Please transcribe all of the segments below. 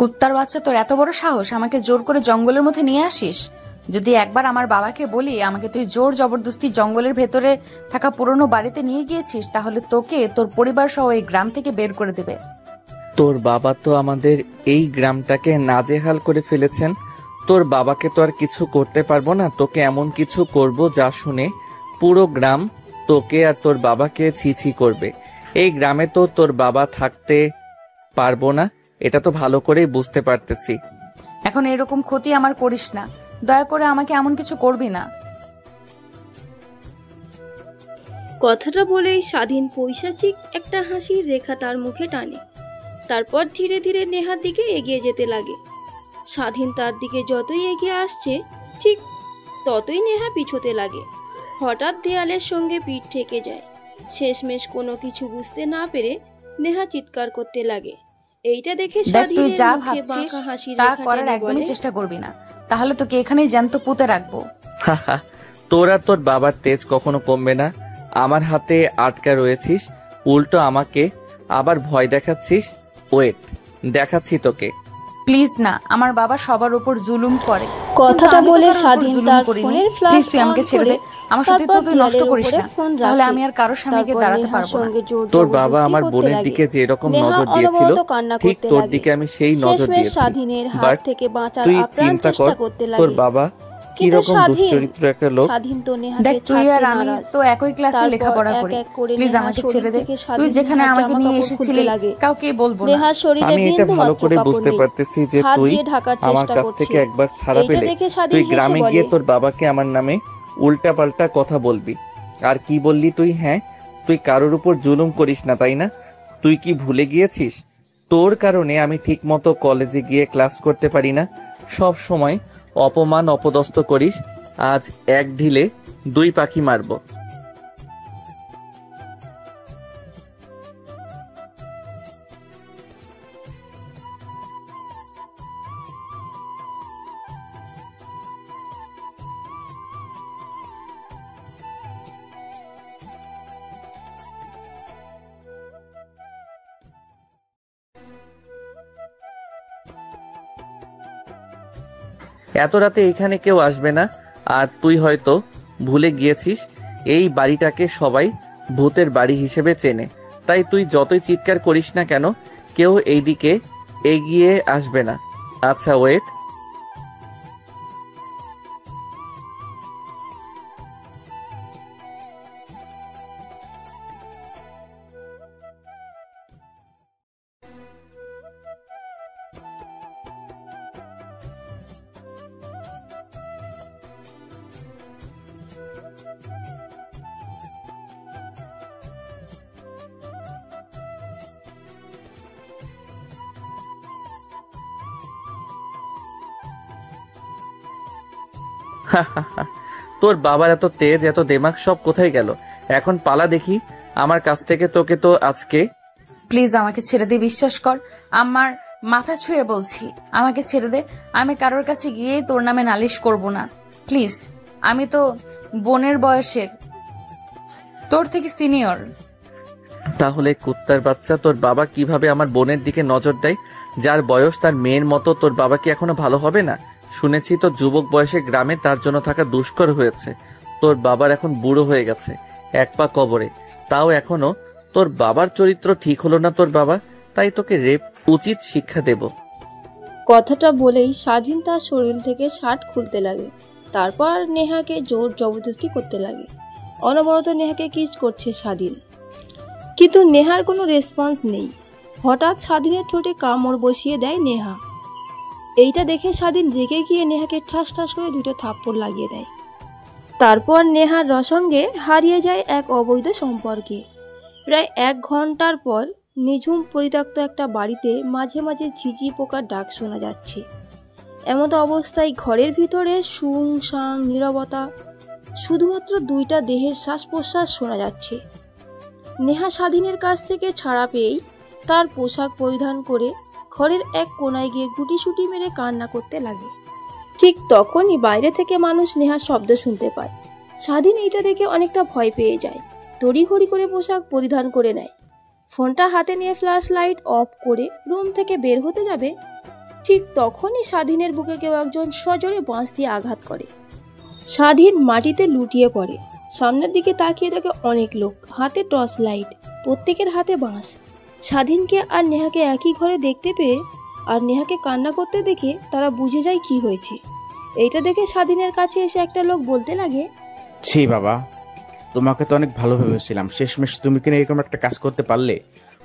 কুত্তার বাচ্চা, তোর এত বড় সাহস আমাকে জোর করে জঙ্গলের মধ্যে নিয়ে আসিস? যদি একবার আমার বাবাকে বলি আমাকে তুই জোর জবরদস্তি জঙ্গলের ভেতরে থাকা পুরনো বাড়িতে নিয়ে গিয়েছিস, তাহলে তোকে তোর পরিবার সহ এই গ্রাম থেকে বের করে দেবে। তোর বাবা তো আমাদের এই গ্রামটাকে নাজেহাল করে ফেলেছেন। তোর বাবাকে তো আর কিছু করতে পারবো না। তোকে এমন কিছু করব যা শুনে পুরো গ্রাম তোকে আর তোর বাবাকে ছিছি করবে। এই গ্রামে তো তোর বাবা থাকতে পারবো না, এটা তো ভালো করেই বুঝতে পারতেছি। এখন এরকম ক্ষতি আমার করিস না, দয়া করে আমাকে এমন কিছু করবি না। কথাটা বলেই স্বাধীন পৈশাচিক একটা হাসির রেখা তার মুখে টানে। তারপর ধীরে ধীরে নেহার দিকে এগিয়ে যেতে লাগে। স্বাধীন তার দিকে যতই এগিয়ে আসছে ঠিক ততই নেহা পিছোতে লাগে। হঠাৎ দেয়ালের সঙ্গে পিঠ ঠেকে যায়। শেষমেশ কোনো কিছু বুঝতে না পেরে নেহা চিৎকার করতে লাগে। এইটা দেখে স্বাধীনের মুখে বাঁকা হাসির রেখা টেনে বলে, চেষ্টা করবি না, তাহলে তোকে এখানেই জ্যান্ত পুঁতে রাখবো। তোর আর তোর বাবার তেজ কখনো কমবে না। আমার হাতে আটকা রয়েছিস, উল্টো আমাকে আবার ভয় দেখাচ্ছিস। ওয়েট, দেখাচ্ছি তোকে। প্লিজ না, আমার বাবা সবার উপর জুলুম করে। কথাটা বলে স্বাধীন তার ফোনের ফ্ল্যাশ তুই আমাকে ছেড়ে দে, আমার সাথে তো তুই নষ্ট করিস না, তাহলে আমি আর কারোর সামনে গিয়ে দাঁড়াতে পারবো না। তোর বাবা আমার বোনের দিকে যে এরকম নজর দিয়েছিল, ঠিক তোর দিকে আমি সেই নজর দিয়েছি। বাট তুই চিন্তা কর, তোর বাবা কিরকম দুশ্চরিত্র একটা লোক। দেখ, তুই আর আমি তো একই ক্লাসে লেখাপড়া করি, প্লিজ আমাকে ছেড়ে দে। তুই যেখানে আমাকে নিয়ে এসেছিলি কাউকে বলবো না। আমি এটা ভালো করে বুঝতে পারতেছি যে তুই আমার কাছ থেকে একবার ছাড়া পেলে তুই গ্রামে গিয়ে তোর বাবাকে আমার নামে উল্টা পাল্টা কথা বলবি। আর কি বললি তুই? হ্যাঁ, তুই কারোর উপর জুলুম করিস না, তাই না? তুই কি ভুলে গিয়েছিস তোর কারণে আমি ঠিক মতো কলেজে গিয়ে ক্লাস করতে পারি না? সব সময় অপমান অপদস্থ করিস। আজ এক ঢিলে দুই পাখি মারবো। এত রাতে এখানে কেউ আসবে না। আর তুই হয়তো ভুলে গিয়েছিস এই বাড়িটাকে সবাই ভূতের বাড়ি হিসেবে চেনে, তাই তুই যতই চিৎকার করিস না কেন কেউ এই দিকে এগিয়ে আসবে না। আচ্ছা ওয়েট। তোর বাবার এত তেজ এত দেমাগ সব কোথায় গেল? এখন পালা দেখি আমার কাছ থেকে। তোকে তো আজকে। প্লিজ আমাকে ছেড়ে দে, বিশ্বাস কর, আমার মাথা ছুঁয়ে বলছি, আমাকে ছেড়ে দে। আমি কারোর কাছে গিয়ে তোর নামে নালিশ করব না, প্লিজ। আমি তো বোনের বয়সের, তোর থেকে সিনিয়র। তাহলে কুত্তার বাচ্চা, তোর বাবা কিভাবে আমার বোনের দিকে নজর দেয়? যার বয়স তার মেয়ের মতো তোর বাবা কি এখনো ভালো হবে না? শুনেছি তো যুবক বয়সে গ্রামে তার জন্য থাকা দুষ্কর হয়েছে। তোর বাবার এখন বুড়ো হয়ে গেছে, এক পা কবরে, তাও এখনো তোর বাবার চরিত্র ঠিক হলো না তোর বাবা, তাই তোকে রেপ উচিত শিক্ষা দেব। কথাটা বলেই স্বাধীন তার শরীর থেকে শার্ট খুলতে লাগে। তারপর নেহাকে জোর জবরদস্তি করতে লাগে। অনবরত নেহাকে কিস করছে স্বাধীন, কিন্তু নেহার কোনো রেসপন্স নেই। হঠাৎ স্বাধীনের ঠোঁটে কামড় বসিয়ে দেয় নেহা। এইটা দেখে স্বাধীন রেগে গিয়ে নেহাকে ঠাস ঠাস করে দুটো থাপ্পড় লাগিয়ে দেয়। তারপর নেহার রসঙ্গে হারিয়ে যায় এক অবৈধ সম্পর্কে। প্রায় 1 ঘন্টার পর নিঝুম পরিত্যক্ত একটা বাড়িতে মাঝে মাঝে ঝিঝি পোকার ডাক শোনা যাচ্ছে। এমত অবস্থায় ঘরের ভিতরে সুংসাং নীরবতা, শুধুমাত্র 2টা দেহের শ্বাস প্রশ্বাস শোনা যাচ্ছে। নেহা স্বাধীনের কাছ থেকে ছাড়া পেয়েই তার পোশাক পরিধান করে ঘরের এক কোনায় গিয়ে গুটিসুটি মেরে কান্না করতে লাগে। ঠিক তখনই বাইরে থেকে মানুষ নেহার শব্দ শুনতে পায়। স্বাধীন এইটা দেখে অনেকটা ভয় পেয়ে যায়। তড়িঘড়ি করে পোশাক পরিধান করে নেয়। ফোনটা হাতে নিয়ে ফ্ল্যাশ লাইট অফ করে রুম থেকে বের হতে যাবে, ঠিক তখনই স্বাধীনের বুকে কেউ একজন সজোরে বাঁশ দিয়ে আঘাত করে। স্বাধীন মাটিতে লুটিয়ে পড়ে। সামনের দিকে তাকিয়ে দেখে অনেক লোক, হাতে টর্চ লাইট, প্রত্যেকের হাতে বাঁশ। স্বাধীনকে আর নেহাকে একই ঘরে দেখতে পেয়ে আর নেহাকে কান্না করতে দেখে তারা বুঝে যায় কি হয়েছে। এইটা দেখে স্বাধীনের কাছে এসে একটা লোক বলতে লাগে, ছি বাবা, তোমাকে তো অনেক ভালো ভেবেছিলাম, শেষমেশ তুমি কিনা এরকম একটা কাজ করতে পারলে।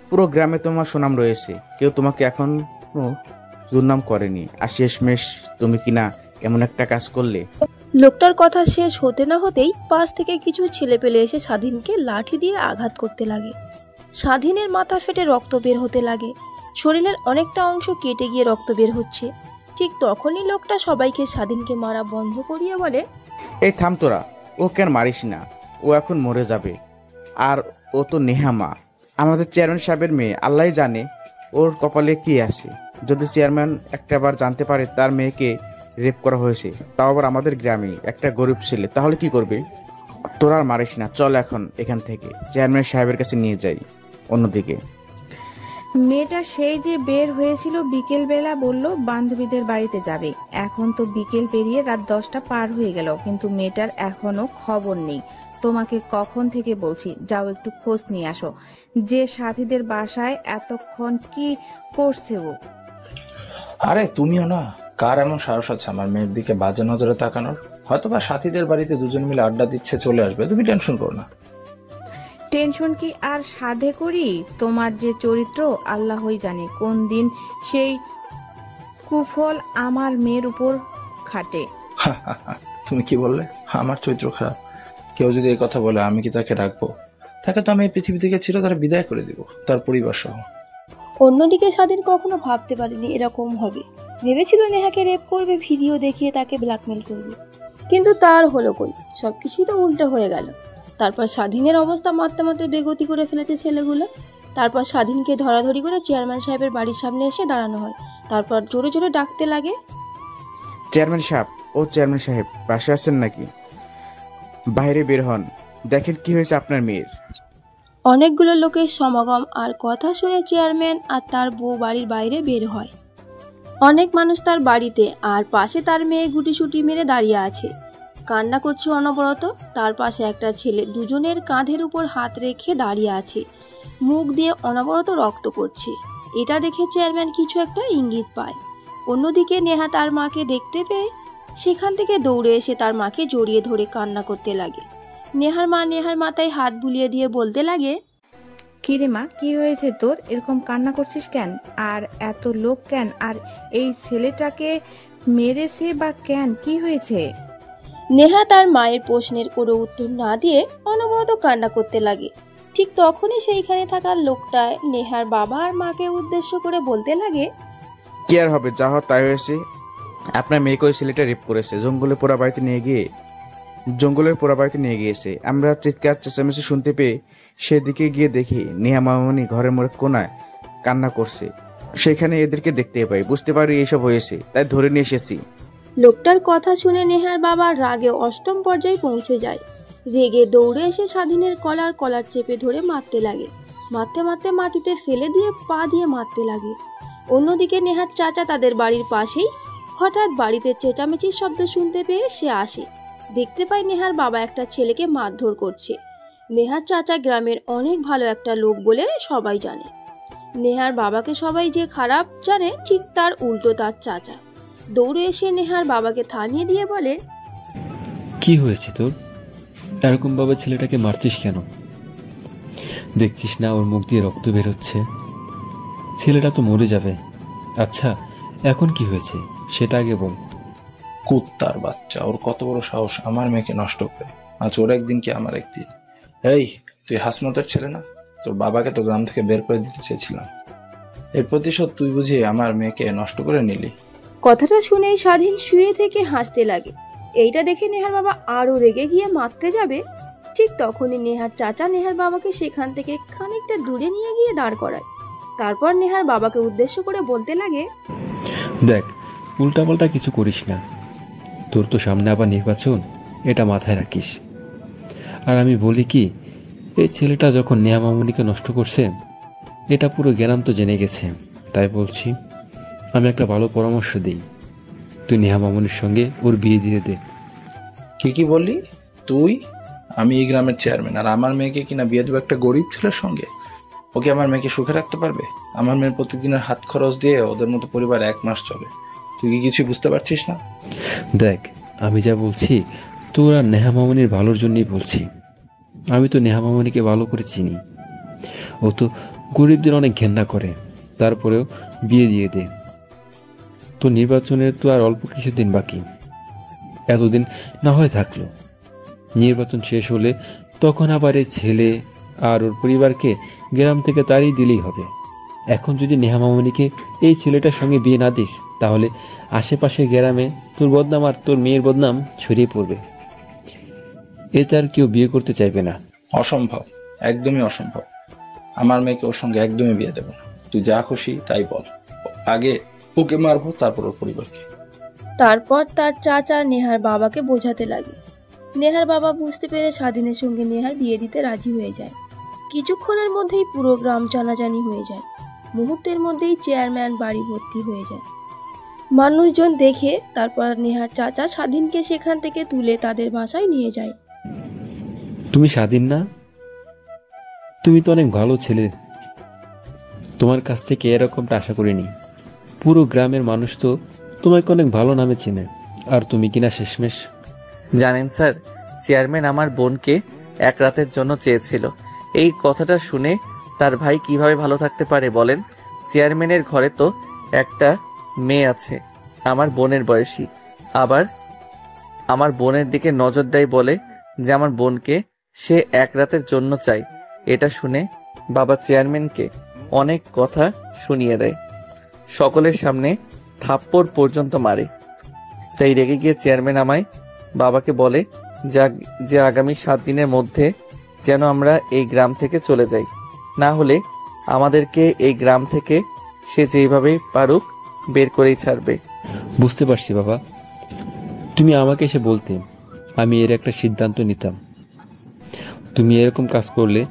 পুরো গ্রামে তোমার সুনাম রয়েছে, কেউ তোমাকে এখন দুর্নাম করেনি, আর শেষমেশ তুমি কিনা এমন একটা কাজ করলে। লোকটার কথা শেষ হতে না হতেই পাশ থেকে কিছু ছেলেপেলে এসে স্বাধীনকে লাঠি দিয়ে আঘাত করতে লাগে। স্বাধীনের মাথা ফেটে রক্ত বের হতে লাগে, শরীরের অনেকটা অংশ কেটে গিয়ে রক্ত বের হচ্ছে। ঠিক তখনই লোকটা সবাইকে স্বাধীনকে মারা বন্ধ করিয়ে বলে, এই থাম তোরা, ও কেন মারিস না, ও এখন মরে যাবে। আর ও তো নেহা মা, আমাদের চেয়ারম্যান সাহেবের মেয়ে, আল্লাহ জানে ওর কপালে কি আছে। যদি চেয়ারম্যান একটাবার জানতে পারে তার মেয়েকে রেপ করা হয়েছে, তাও আবার আমাদের গ্রামে, একটা গরিব ছেলে, তাহলে কি করবে? তোরা আর মারিস না, চল এখন এখান থেকে চেয়ারম্যান সাহেবের কাছে নিয়ে যাই। অন্যদিকে মেয়েটা সেই যে বের হয়েছিল বিকেল বেলা, বলল বান্ধবীদের বাড়িতে যাবে। এখন তো বিকেল পেরিয়ে রাত 10টা পার হয়ে গেল, কিন্তু মেয়েটার এখনো খবর নেই। তোমাকে কখন থেকে বলছি, যাও একটু খোঁজ নিয়ে আসো যে সাথীদের বাসায় এতক্ষণ কি করছে ও। আরে তুমিও না, কার এমন সাহস আছে আমার মেয়ের দিকে বাজে নজরে তাকানোর? হয়তোবা সাথীদের বাড়িতে দুজন মিলে আড্ডা দিচ্ছে, চলে আসবে, তুমি টেনশন করো না। টেনশন কি আর সাধে করি? তোমার যে চরিত্র আল্লাহই জানে কোন দিন সেই কুফল আমার মেয়ের উপর খাটে। তুমি কি বললে? আমার চরিত্র খারাপ? কেউ যদি এই কথা বলে আমি কি তাকে রাখবো? তাকে তো আমি এই পৃথিবী থেকে চিরতরে বিদায় করে দিব, তার পরিবার সহ। অন্যদিকে স্বাধীন কখনো ভাবতে পারেনি এরকম হবে। ভেবেছিল নেহাকে রেপ করবে, ভিডিও দেখিয়ে তাকে ব্ল্যাকমেল করবে, কিন্তু তার হলো কই, সবকিছুই তো উল্টো হয়ে গেল। তারপর স্বাধীনের অবস্থা মারতে মারতে বেগতি করে ফেলেছে ছেলেগুলো। তারপর স্বাধীনকে ধরাধরি করে চেয়ারম্যান সাহেবের বাড়ির সামনে এসে দাঁড়ানো হয়। তারপর জোরে জোরে ডাকতে লাগে, চেয়ারম্যান সাহেব, ও চেয়ারম্যান সাহেব, বাসায় আছেন নাকি? বাইরে বের হন, দেখেন কি হয়েছে আপনার মেয়ের। অনেকগুলো লোকের সমাগম আর কথা শুনে চেয়ারম্যান আর তার বউ বাড়ির বাইরে বের হয়। অনেক মানুষ তার বাড়িতে, আর পাশে তার মেয়ে গুটিসুটি মেরে দাঁড়িয়ে আছে, কান্না করছে অনবরত। তার পাশে একটা ছেলে দুজনের কাঁধের উপর হাত রেখে দাঁড়িয়ে আছে, মুখ দিয়ে অনবরত রক্ত পড়ছে। এটা দেখে চেয়ারম্যান কিছু একটা ইঙ্গিত পায়। অন্যদিকে নেহা তার মাকে দেখতে পেয়ে সেখান থেকে দৌড়ে এসে তার মাকে জড়িয়ে ধরে কান্না করতে লাগে। নেহার মা নেহার মাথায় হাত বুলিয়ে দিয়ে বলতে লাগে, কি রে মা, কি হয়েছে তোর? এরকম কান্না করছিস কেন? আর এত লোক কেন? আর এই ছেলেটাকে মেরেছে বা কেন? কি হয়েছে? নেহা তার মায়ের প্রশ্নের কোনো উত্তর না দিয়ে অনবরত কান্না করতে লাগে। ঠিক তখনই সেইখানে থাকা লোকটা নেহার বাবা আর মাকে উদ্দেশ্য করে বলতে লাগে, কি আর হবে, যা হওয়ার তাই হয়েছে। আপনার মেয়েকে ওই ছেলেটা রেপ করেছে, জঙ্গলের পোড়া বাড়িতে নিয়ে গিয়েছে। আমরা চিৎকার চেঁচামেচি শুনতে পেয়ে সেদিকে গিয়ে দেখি নেহা মামনি ঘরের মোড়ে কোনায় কান্না করছে। সেখানে এদেরকে দেখতে পাই, বুঝতে পারি এইসব হয়েছে, তাই ধরে নিয়ে এসেছি। লোকটার কথা শুনে নেহার বাবা রাগে অষ্টম পর্যায়ে পৌঁছে যায়। রেগে দৌড়ে এসে স্বাধীনের কলার চেপে ধরে মারতে লাগে। মারতে মারতে মাটিতে ফেলে দিয়ে পা দিয়ে মারতে লাগে। অন্যদিকে নেহার চাচা তাদের বাড়ির পাশেই হঠাৎ বাড়িতে চেঁচামেচির শব্দ শুনতে পেয়ে সে আসে। দেখতে পায় নেহার বাবা একটা ছেলেকে মারধর করছে। নেহার চাচা গ্রামের অনেক ভালো একটা লোক বলে সবাই জানে। নেহার বাবাকে সবাই যে খারাপ জানে, ঠিক তার উল্টো তার চাচা দৌড়ে এসে নেহার বাবাকে থামিয়ে দিয়ে বলে, কি হয়েছে তোর? এরকম ভাবে ছেলেটাকে মারছিস কেন? দেখছিস না ওর মুখ দিয়ে রক্ত বের হচ্ছে? ছেলেটা তো মরে যাবে। আচ্ছা, এখন কি হয়েছে সেটা আগে বল। কুত্তার বাচ্চা, ওর কত বড় সাহস আমার মেয়েকে নষ্ট করে। আজ ওর একদিন কি আমার একদিন। এই, তুই হাসমতের ছেলে না? তোর বাবাকে তো গ্রাম থেকে বের করে দিতে চেয়েছিলাম, এর প্রতিশোধ তুই বুঝি আমার মেয়েকে নষ্ট করে নিলি। কথাটা শুনেই স্বাধীন শুয়ে থেকে হাসতে লাগে। এইটা দেখে নেহার বাবা আরো রেগে গিয়ে মারতে যাবে। ঠিক তখনই নেহার চাচা নেহার বাবাকে সেখান থেকে খানিকটা দূরে নিয়ে গিয়ে দাঁড় করায়। তারপর নেহার বাবাকে উদ্দেশ্য করে বলতে লাগে, দেখ, উল্টাপাল্টা কিছু করিস না, তোর তো সামনে আবার নির্বাচন, এটা মাথায় রাখিস। আর আমি বলি কি, এই ছেলেটা যখন নেহা মামুনিকে নষ্ট করছে, এটা পুরো গ্রাম তো জেনে গেছে। তাই বলছি, আমি একটা ভালো পরামর্শ দিই, তুই নেহা মামুনির সঙ্গে ওর বিয়ে দিয়ে দে। কি বললি তুই? আমি এই গ্রামের চেয়ারম্যান, আর আমার মেয়েকে কিনা বিয়ে দেবো একটা গরিব ছেলের সঙ্গে? ওকে আমার মেয়েকে সুখে রাখতে পারবে? আমার মেয়ের প্রতিদিনের হাত খরচ দিয়ে ওদের মতো পরিবার 1 মাস চলে। তুই কি কিছু বুঝতে পারছিস না? দেখ, আমি যা বলছি তোরা নেহা মামুনির ভালোর জন্যই বলছি। আমি তো নেহা মামুনিকে ভালো করে চিনি। ও তো গরিবদের অনেক ঘেন্না করে, তারপরেও বিয়ে দিয়ে দে। তো নির্বাচনের তো আর অল্প কিছুদিন বাকি, এতদিন না হয় থাকলো। নির্বাচন শেষ হলে তখন আবার এই ছেলে আর ওর পরিবারকে গ্রাম থেকে তাড়িয়ে দিলেই হবে। এখন যদি নেহা মামুনিকে এই ছেলেটার সঙ্গে বিয়ে না দিস, তাহলে আশেপাশের গ্রামে তোর বদনাম আর তোর মেয়ের বদনাম ছড়িয়ে পড়বে। এতে আর কেউ বিয়ে করতে চাইবে না। অসম্ভব, একদমই অসম্ভব। আমার মেয়েকে ওর সঙ্গে একদমই বিয়ে দেবো না। তুই যা খুশি তাই বল, আগে ওকে মারবো, তারপর ওর পরিবারকে। তারপর তার চাচা নেহার বাবাকে বোঝাতে লাগে। নেহার বাবা বুঝতে পেরে স্বাধীনের সঙ্গে নেহার বিয়ে দিতে রাজি হয়ে যায়। কিছুক্ষণের মধ্যেই পুরো গ্রাম জানাজানি হয়ে যায়। মুহূর্তের মধ্যেই চেয়ারম্যান বাড়ি ভর্তি হয়ে যায় মানুষজন দেখে। তারপর নেহার চাচা স্বাধীনকে সেখান থেকে তুলে তাদের বাসায় নিয়ে যায়। তুমি স্বাধীন না? তুমি তো অনেক ভালো ছেলে, তোমার কাছ থেকে এরকমটা আশা করিনি। পুরো গ্রামের মানুষ তো তোমাকে অনেক ভালো নামে চেনে, আর তুমি কিনা শেষমেশ। জানেন স্যার, চেয়ারম্যান আমার বোনকে 1 রাতের জন্য চেয়েছিল। এই কথাটা শুনে তার ভাই কিভাবে ভালো থাকতে পারে বলেন? চেয়ারম্যানের ঘরে তো একটা মেয়ে আছে আমার বোনের বয়সী, আবার আমার বোনের দিকে নজর দেয়, বলে যে আমার বোনকে সে 1 রাতের জন্য চাই। এটা শুনে বাবা চেয়ারম্যানকে অনেক কথা শুনিয়ে দেয়, সকলের সামনে থাপ্পড় পর্যন্ত মারে। তাই রেগে গিয়ে চেয়ারম্যান আমায় বাবাকে বলে যে আগামী 7 দিনের মধ্যে যেন আমরা এই গ্রাম থেকে চলে যাই, না হলে আমাদেরকে এই গ্রাম থেকে সে যেইভাবেই পারুক বের করেই ছাড়বে। বুঝতে পারছি বাবা, তুমি আমাকে এসে বলতে আমি এর একটা সিদ্ধান্ত নিতাম। তুমি এরকম কাজ করলে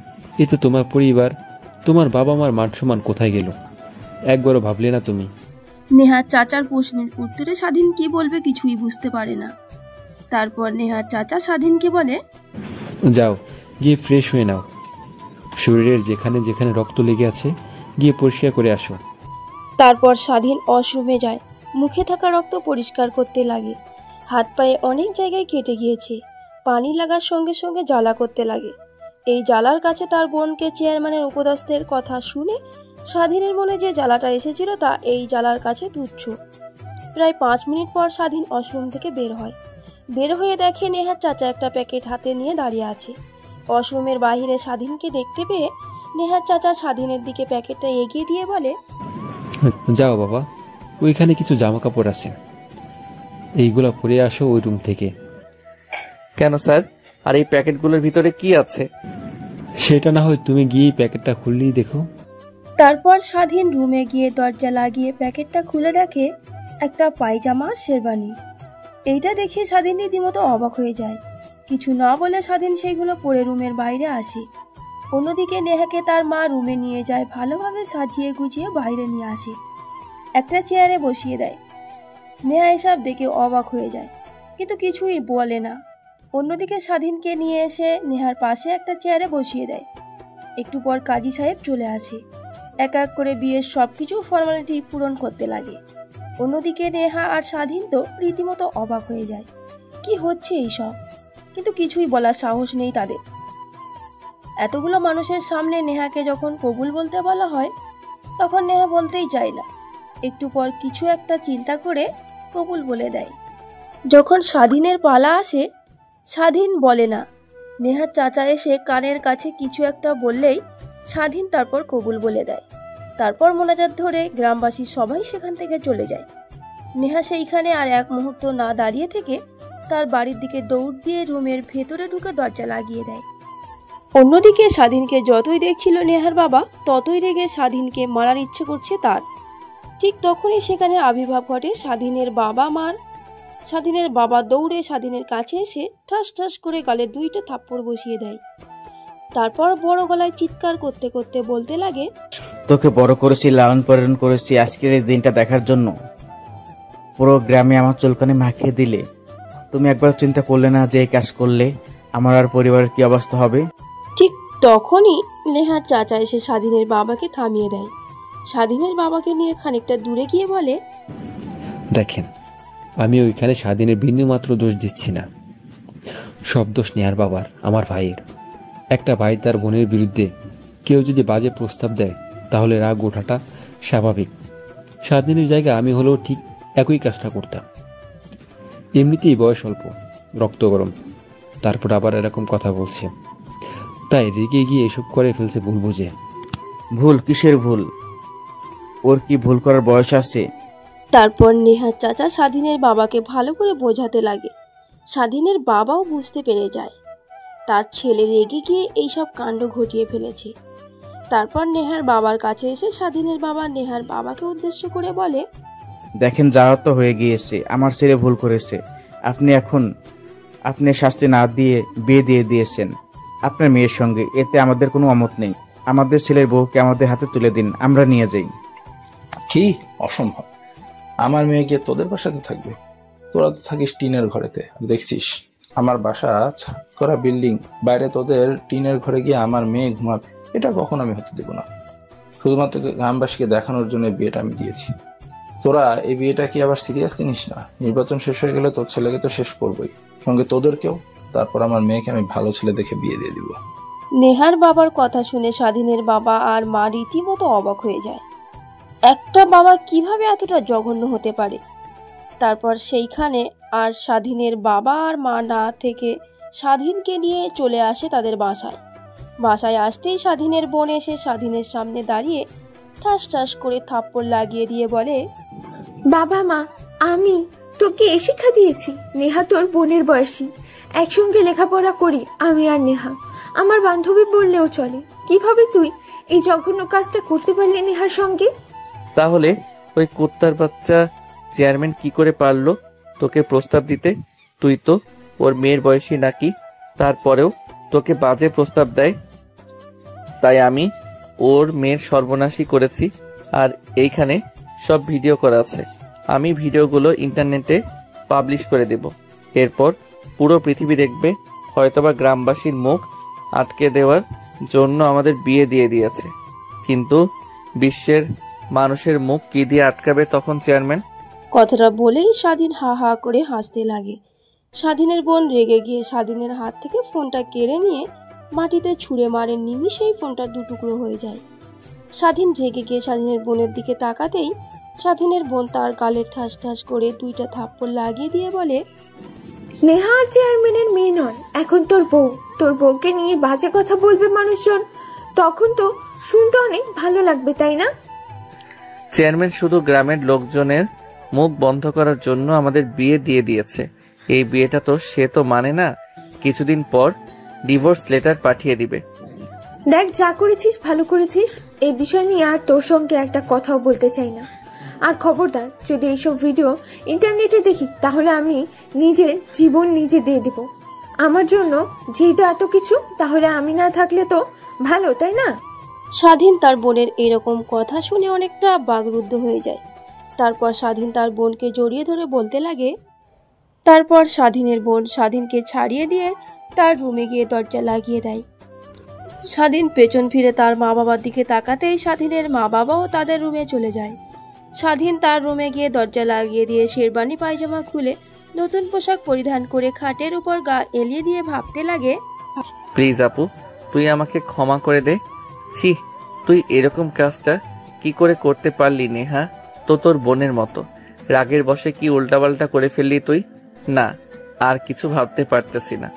এতে তোমার পরিবার, তোমার বাবা মার মান সম্মান কোথায় গেল? একবারও ভাবলে না তুমি? নেহার চাচার প্রশ্নের উত্তরে স্বাধীন কি বলবে কিছুই বুঝতে পারে না। তারপর নেহার চাচা স্বাধীনকে বলে, যাও গিয়ে ফ্রেশ হয়ে নাও, শরীরের যেখানে যেখানে রক্ত লেগে আছে গিয়ে পরিষ্কার করে আসো। তারপর স্বাধীন ওয়াশরুমে যায়, মুখে থাকা রক্ত পরিষ্কার করতে লাগে। হাত পায়ে অনেক জায়গায় কেটে গিয়েছে, পানি লাগার সঙ্গে সঙ্গে জ্বালা করতে লাগে। এই জ্বালার কাছে তার বোনকে চেয়ারম্যানের উপদেশের কথা শুনে স্বাধীনের মনে যে জ্বালাটা এসেছিল তা এই জ্বালার কাছে তুচ্ছ। প্রায় 5 মিনিট পর স্বাধীন ওয়াশরুম থেকে বের হয়। বের হয়ে দেখে নেহার চাচা একটা প্যাকেট হাতে নিয়ে দাঁড়িয়ে আছে। ওয়াশরুমের বাইরে স্বাধীনকে দেখতে পেয়ে নেহার চাচা স্বাধীনের দিকে প্যাকেটটা এগিয়ে দিয়ে বলে, যাও বাবা, ওইখানে কিছু জামা কাপড় আছে, এইগুলা পরে আসো ওই রুম থেকে। কেন স্যার? আর এই প্যাকেটগুলোর ভিতরে কি আছে? সেটা না হয় তুমি গিয়ে প্যাকেটটা খুললেই দেখো। তারপর স্বাধীন রুমে গিয়ে দরজা লাগিয়ে প্যাকেটটা খুলে দেখে একটা পায়জামা শেরবানি। এইটা দেখে স্বাধীন রীতিমতো অবাক হয়ে যায়। কিছু না বলে স্বাধীন সেইগুলো পরে রুমের বাইরে আসে। অন্যদিকে নেহাকে তার মা রুমে নিয়ে যায়, ভালোভাবে সাজিয়ে গুছিয়ে বাইরে নিয়ে আসে, একটা চেয়ারে বসিয়ে দেয়। নেহা এসব দেখে অবাক হয়ে যায়, কিন্তু কিছুই বলে না। অন্যদিকে স্বাধীনকে নিয়ে এসে নেহার পাশে একটা চেয়ারে বসিয়ে দেয়। একটু পর কাজী সাহেব চলে আসে, এক এক করে বিয়ের সবকিছু ফর্মালিটি পূরণ করতে লাগে। অন্যদিকে নেহা আর স্বাধীন তো রীতিমতো অবাক হয়ে যায়, কি হচ্ছে এইসব, কিন্তু কিছুই বলার সাহস নেই তাদের। এতগুলো মানুষের সামনে নেহাকে যখন কবুল বলতে বলা হয় তখন নেহা বলতেই চায় না। একটু পর কিছু একটা চিন্তা করে কবুল বলে দেয়। যখন স্বাধীনের পালা আসে স্বাধীন বলে না। নেহার চাচা এসে কানের কাছে কিছু একটা বললেই স্বাধীন তারপর কবুল বলে দেয়। তারপর মোনাজাত ধরে গ্রামবাসী সবাই সেখান থেকে চলে যায়। নেহা সেইখানে আর এক মুহূর্ত না দাঁড়িয়ে থেকে তার বাড়ির দিকে দৌড় দিয়ে রুমের ভেতরে ঢুকে দরজা লাগিয়ে দেয়। অন্যদিকে স্বাধীনকে যতই দেখছিল নেহার বাবা, ততই রেগে স্বাধীনকে মারার ইচ্ছে করছে তার। ঠিক তখনই সেখানে আবির্ভাব ঘটে স্বাধীনের বাবা মার। স্বাধীনের বাবা দৌড়ে স্বাধীনের কাছে এসে ঠাস ঠাস করে গালে 2টা থাপ্পড় বসিয়ে দেয়। তারপর বড় গলায় চিৎকার করতে করতে বলতে লাগে, তোকে বড় করেছি, লালন পালন করেছি আজকের এই দিনটা দেখার জন্য। পুরো গ্রামে আমার চুলকানি মাখিয়ে দিলে। তুমি একবার চিন্তা করলে না যে এই কাজ করলে আমার আর পরিবারের কি অবস্থা হবে? ঠিক তখনই নেহার চাচা এসে স্বাধীনের বাবাকে থামিয়ে দেয়। স্বাধীনের বাবাকে নিয়ে খানিকটা দূরে গিয়ে বলে, দেখেন, আমি ওইখানে স্বাধীনের বিন্দুমাত্র দোষ দিচ্ছি না। সব দোষ নেহার বাবার, আমার ভাইয়ের। একটা ভাই তার বোনের বিরুদ্ধে কেউ যদি বাজে প্রস্তাব দেয় তাহলে রাগ ওঠাটা স্বাভাবিক। স্বাধীনের জায়গায় আমি হলেও ঠিক একই কাজটা করতাম। এমনিতেই বয়স অল্প, রক্ত গরম, তারপর আবার এরকম কথা বলছে, তাই রেগে গিয়ে এসব করে ফেলছে ভুল বুঝে। ভুল? কিসের ভুল? ওর কি ভুল করার বয়স আছে? তারপর নেহার চাচা স্বাধীনের বাবাকে ভালো করে বোঝাতে লাগে। স্বাধীনের বাবাও বুঝতে পেরে যায় তার ছেলে রেগে গিয়ে এইসব কাণ্ড ঘটিয়ে ফেলেছে। তারপর নেহার বাবার কাছে এসে স্বাধীনের বাবা নেহার বাবাকে উদ্দেশ্য করে বলে, দেখেন, যাওয়া তো হয়ে গিয়েছে, আমার ছেলে ভুল করেছে। আপনি শাস্তি না দিয়ে বিয়ে দিয়ে দিয়েছেন আপনার মেয়ের সঙ্গে, এতে আমাদের কোনো অমত নেই। আমাদের ছেলের বউকে আমাদের হাতে তুলে দিন, আমরা নিয়ে যাই। কি? অসম্ভব। আমার মেয়ে গিয়ে তোদের বাসাতে থাকবে? তোরা তো থাকিস টিনের ঘরেতে, দেখছিস আমার বাসা ছাদ করা বিল্ডিং, বাইরে তোদের টিনের ঘরে গিয়ে আমার মেয়ে ঘুমাবে? এটা কখনো আমি হতে দেবো না। শুধুমাত্র গ্রামবাসীকে দেখানোর জন্য বিয়েটা আমি দিয়েছি। তোরা এই বিয়েটা কি আবার সিরিয়াসলি নিস না? নির্বাচন শেষ হয়ে গেলে তোর ছেলেকে তো শেষ করবোই, সঙ্গে তোদেরকেও। তারপর আমার মেয়েকে আমি ভালো ছেলে দেখে বিয়ে দিয়ে দিব। নেহার বাবার কথা শুনে স্বাধীনের বাবা আর মা রীতিমতো অবাক হয়ে যায়। একটা বাবা কিভাবে এতটা জঘন্য হতে পারে? তারপর সেইখানে আর স্বাধীনের বাবা আর মা না থেকে স্বাধীনকে নিয়ে চলে আসে তাদের বাসায় আসতেই স্বাধীনের বোন এসে স্বাধীনের সামনে দাঁড়িয়ে ঠাস ঠাস করে থাপ্পড় লাগিয়ে দিয়ে বলে, বাবা মা, আমি তোকে এ শিক্ষা দিয়েছি? নেহা তোর বোনের বয়সী, একসঙ্গে লেখাপড়া করি আমি আর নেহা, আমার বান্ধবী বললেও চলে। কিভাবে তুই এই জঘন্য কাজটা করতে পারলি নেহার সঙ্গে? তাহলে ওই কুত্তার বাচ্চা চেয়ারম্যান কি করে পারলো তোকে প্রস্তাব দিতে? তুই তো ওর মেয়ের বয়সী নাকি, তারপরেও তোকে বাজে প্রস্তাব দেয়। তাই আমি ওর মেয়ের সর্বনাশী করেছি, আর এইখানে সব ভিডিও করা আছে। আমি ভিডিওগুলো ইন্টারনেটে পাবলিশ করে দেব। এরপর পুরো পৃথিবী দেখবে। হয়তোবা গ্রামবাসীর মুখ আটকে দেওয়ার জন্য আমাদের বিয়ে দিয়ে দিয়েছে, কিন্তু বিশ্বের মানুষের মুখ কি দিয়ে আটকাবে তখন চেয়ারম্যান? কথাটা বলেই স্বাধীন হা হা করে হাসতে লাগে। স্বাধীনের বোন রেগে গিয়ে স্বাধীনের হাত থেকে ফোনটা কেড়ে নিয়ে মাটিতে ছুঁড়ে মারে। নিমিষেই ফোনটা দুটুকরো হয়ে যায়। স্বাধীন রেগে গিয়ে স্বাধীনের বোনের দিকে তাকাতেই স্বাধীনের বোন তার গালে ঠাস ঠাস করে 2টা থাপ্পড় লাগিয়ে দিয়ে বলে, নেহা আর চেয়ারম্যানের মেয়ে নয়, এখন তোর বউ। তোর বউকে নিয়ে বাজে কথা বলবে মানুষজন, তখন তো শুনতে অনেক ভালো লাগবে, তাই না? চেয়ারম্যান শুধু গ্রামের লোকজনের মুখ বন্ধ করার জন্য আমাদের বিয়ে দিয়ে দিয়েছে। এই বিয়েটা তো সে তো মানে না। কিছুদিন পর ডিভোর্স লেটার পাঠিয়ে দিবে। দেখ, যা করেছিস ভালো করেছিস। এই বিষয় নিয়ে আর তোর সঙ্গে একটা কথাও বলতে চাই না। আর খবরদার, যদি এইসব ভিডিও ইন্টারনেটে দেখি তাহলে আমি নিজের জীবন নিজে দিয়ে দেব। আমার জন্য যেটা এত কিছু, তাহলে আমি না থাকলে তো ভালো, তাই না? স্বাধীন তার বোনের এরকম কথা শুনে অনেকটা বাকরুদ্ধ হয়ে যায়। তারপর স্বাধীন তার বোনকে জড়িয়ে ধরে বলতে লাগে। তারপর স্বাধীনের বোন স্বাধীনকে ছাড়িয়ে দিয়ে তার রুমে গিয়ে দরজা লাগিয়ে দেয়। স্বাধীন পেছন ফিরে তার মা বাবার দিকে তাকাতেই স্বাধীনের মা বাবাও তাদের রুমে চলে যায়। স্বাধীন তার রুমে গিয়ে দরজা লাগিয়ে দিয়ে শেরবানি পায়জামা খুলে নতুন পোশাক পরিধান করে খাটের উপর গা এলিয়ে দিয়ে ভাবতে লাগে, প্লিজ আপু, তুই আমাকে ক্ষমা করে দে। ছি, তুই এরকম কাজটা কি করে করতে পারলি নেহা? তো তোর বোনের মতো রাগের বশে কি উল্টাপাল্টা করে ফেললি তুই? না, আর কিছু ভাবতে পারতেছি না।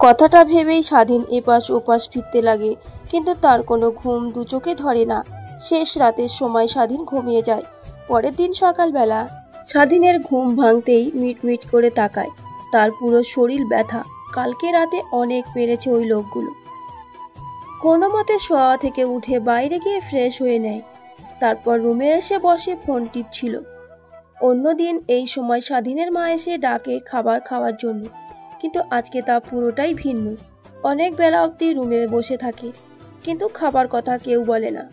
কথাটা ভেবেই স্বাধীন এপাশ ওপাশ ফিরতে লাগে, কিন্তু তার কোনো ঘুম দু চোখে ধরে না। শেষ রাতের সময় স্বাধীন ঘুমিয়ে যায়। পরের দিন সকালবেলা স্বাধীনের ঘুম ভাঙতেই মিটমিট করে তাকায়। তার পুরো শরীর ব্যথা। কালকে রাতে অনেক মেরেছে ওই লোকগুলো। কোনো মতে শোয়া থেকে উঠে বাইরে গিয়ে ফ্রেশ হয়ে নেয়। তারপর রুমে এসে বসে ফোন টিপছিল। অন্যদিন এই সময় স্বাধীনের মা এসে ডাকে খাবার খাওয়ার জন্য, কিন্তু আজকে তা পুরোটাই ভিন্ন। অনেক বেলা অবধি রুমে বসে থাকে, কিন্তু খাবার কথা কেউ বলে না।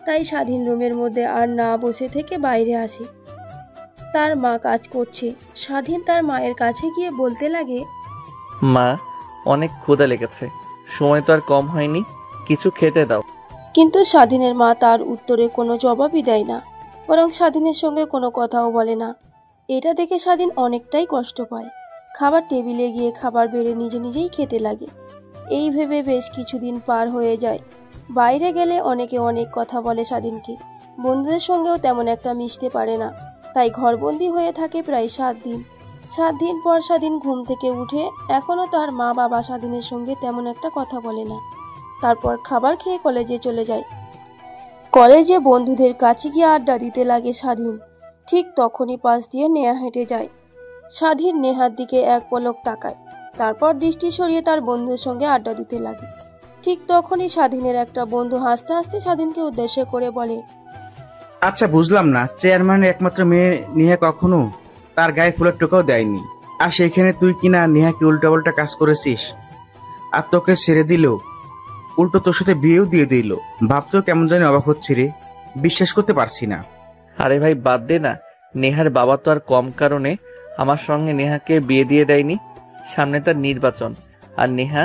তাই স্বাধীন রুমের মধ্যে আর না বসে থেকে বাইরে আসে। তার মা কাজ করছে। স্বাধীন তার মায়ের কাছে গিয়ে বলতে লাগে, মা, অনেক ক্ষুধা লেগেছে, সময় তো আর কম হয়নি, কিছু খেতে দাও। কিন্তু স্বাধীনের মা তার উত্তরে কোনো জবাবই দেয় না, বরং স্বাধীনের সঙ্গে কোনো কথাও বলে না। এটা দেখে স্বাধীন অনেকটাই কষ্ট পায়। খাবার টেবিলে গিয়ে খাবার বেড়ে নিজে নিজেই খেতে লাগে। এই ভেবে বেশ কিছুদিন পার হয়ে যায়। বাইরে গেলে অনেকে অনেক কথা বলে স্বাধীনকে, বন্ধুদের সঙ্গেও তেমন একটা মিশতে পারে না। তাই ঘরবন্দি হয়ে থাকে প্রায় 7 দিন। 7 দিন পর স্বাধীন ঘুম থেকে উঠে এখনও তার মা বাবা স্বাধীনের সঙ্গে তেমন একটা কথা বলে না। তারপর খাবার খেয়ে কলেজে চলে যায়। কলেজে বন্ধুদের কাছে গিয়ে আড্ডা দিতে লাগে স্বাধীন। ঠিক তখনই পাশ দিয়ে নেহা হেঁটে যায়। স্বাধীন নেহার দিকে এক পলক তাকায়, তারপর দৃষ্টি সরিয়ে তার বন্ধুর সঙ্গে আড্ডা দিতে লাগে। ঠিক তখনই স্বাধীনের একটা বন্ধু হাসতে হাসতে স্বাধীনকে উদ্দেশ্য করে বলে, আচ্ছা, বুঝলাম না, চেয়ারম্যানের একমাত্র মেয়ে নেহা কখনো তার গায়ে ফুলের টোকাও দেয়নি, আর সেইখানে তুই কিনা নেহাকে উল্টাপাল্টা কাজ করেছিস, আর তোকে ছেড়ে দিল, উল্টো তোর সাথে বিয়েও দিয়ে দিল। ভাবতেও কেমন জানি অবাক হচ্ছে রে, বিশ্বাস করতে পারছি না। আরে ভাই বাদ দে না, নেহার বাবা তো আর কম কারণে আমার সঙ্গে নেহাকে বিয়ে দিয়ে দেয়নি। সামনে তার নির্বাচন, আর নেহা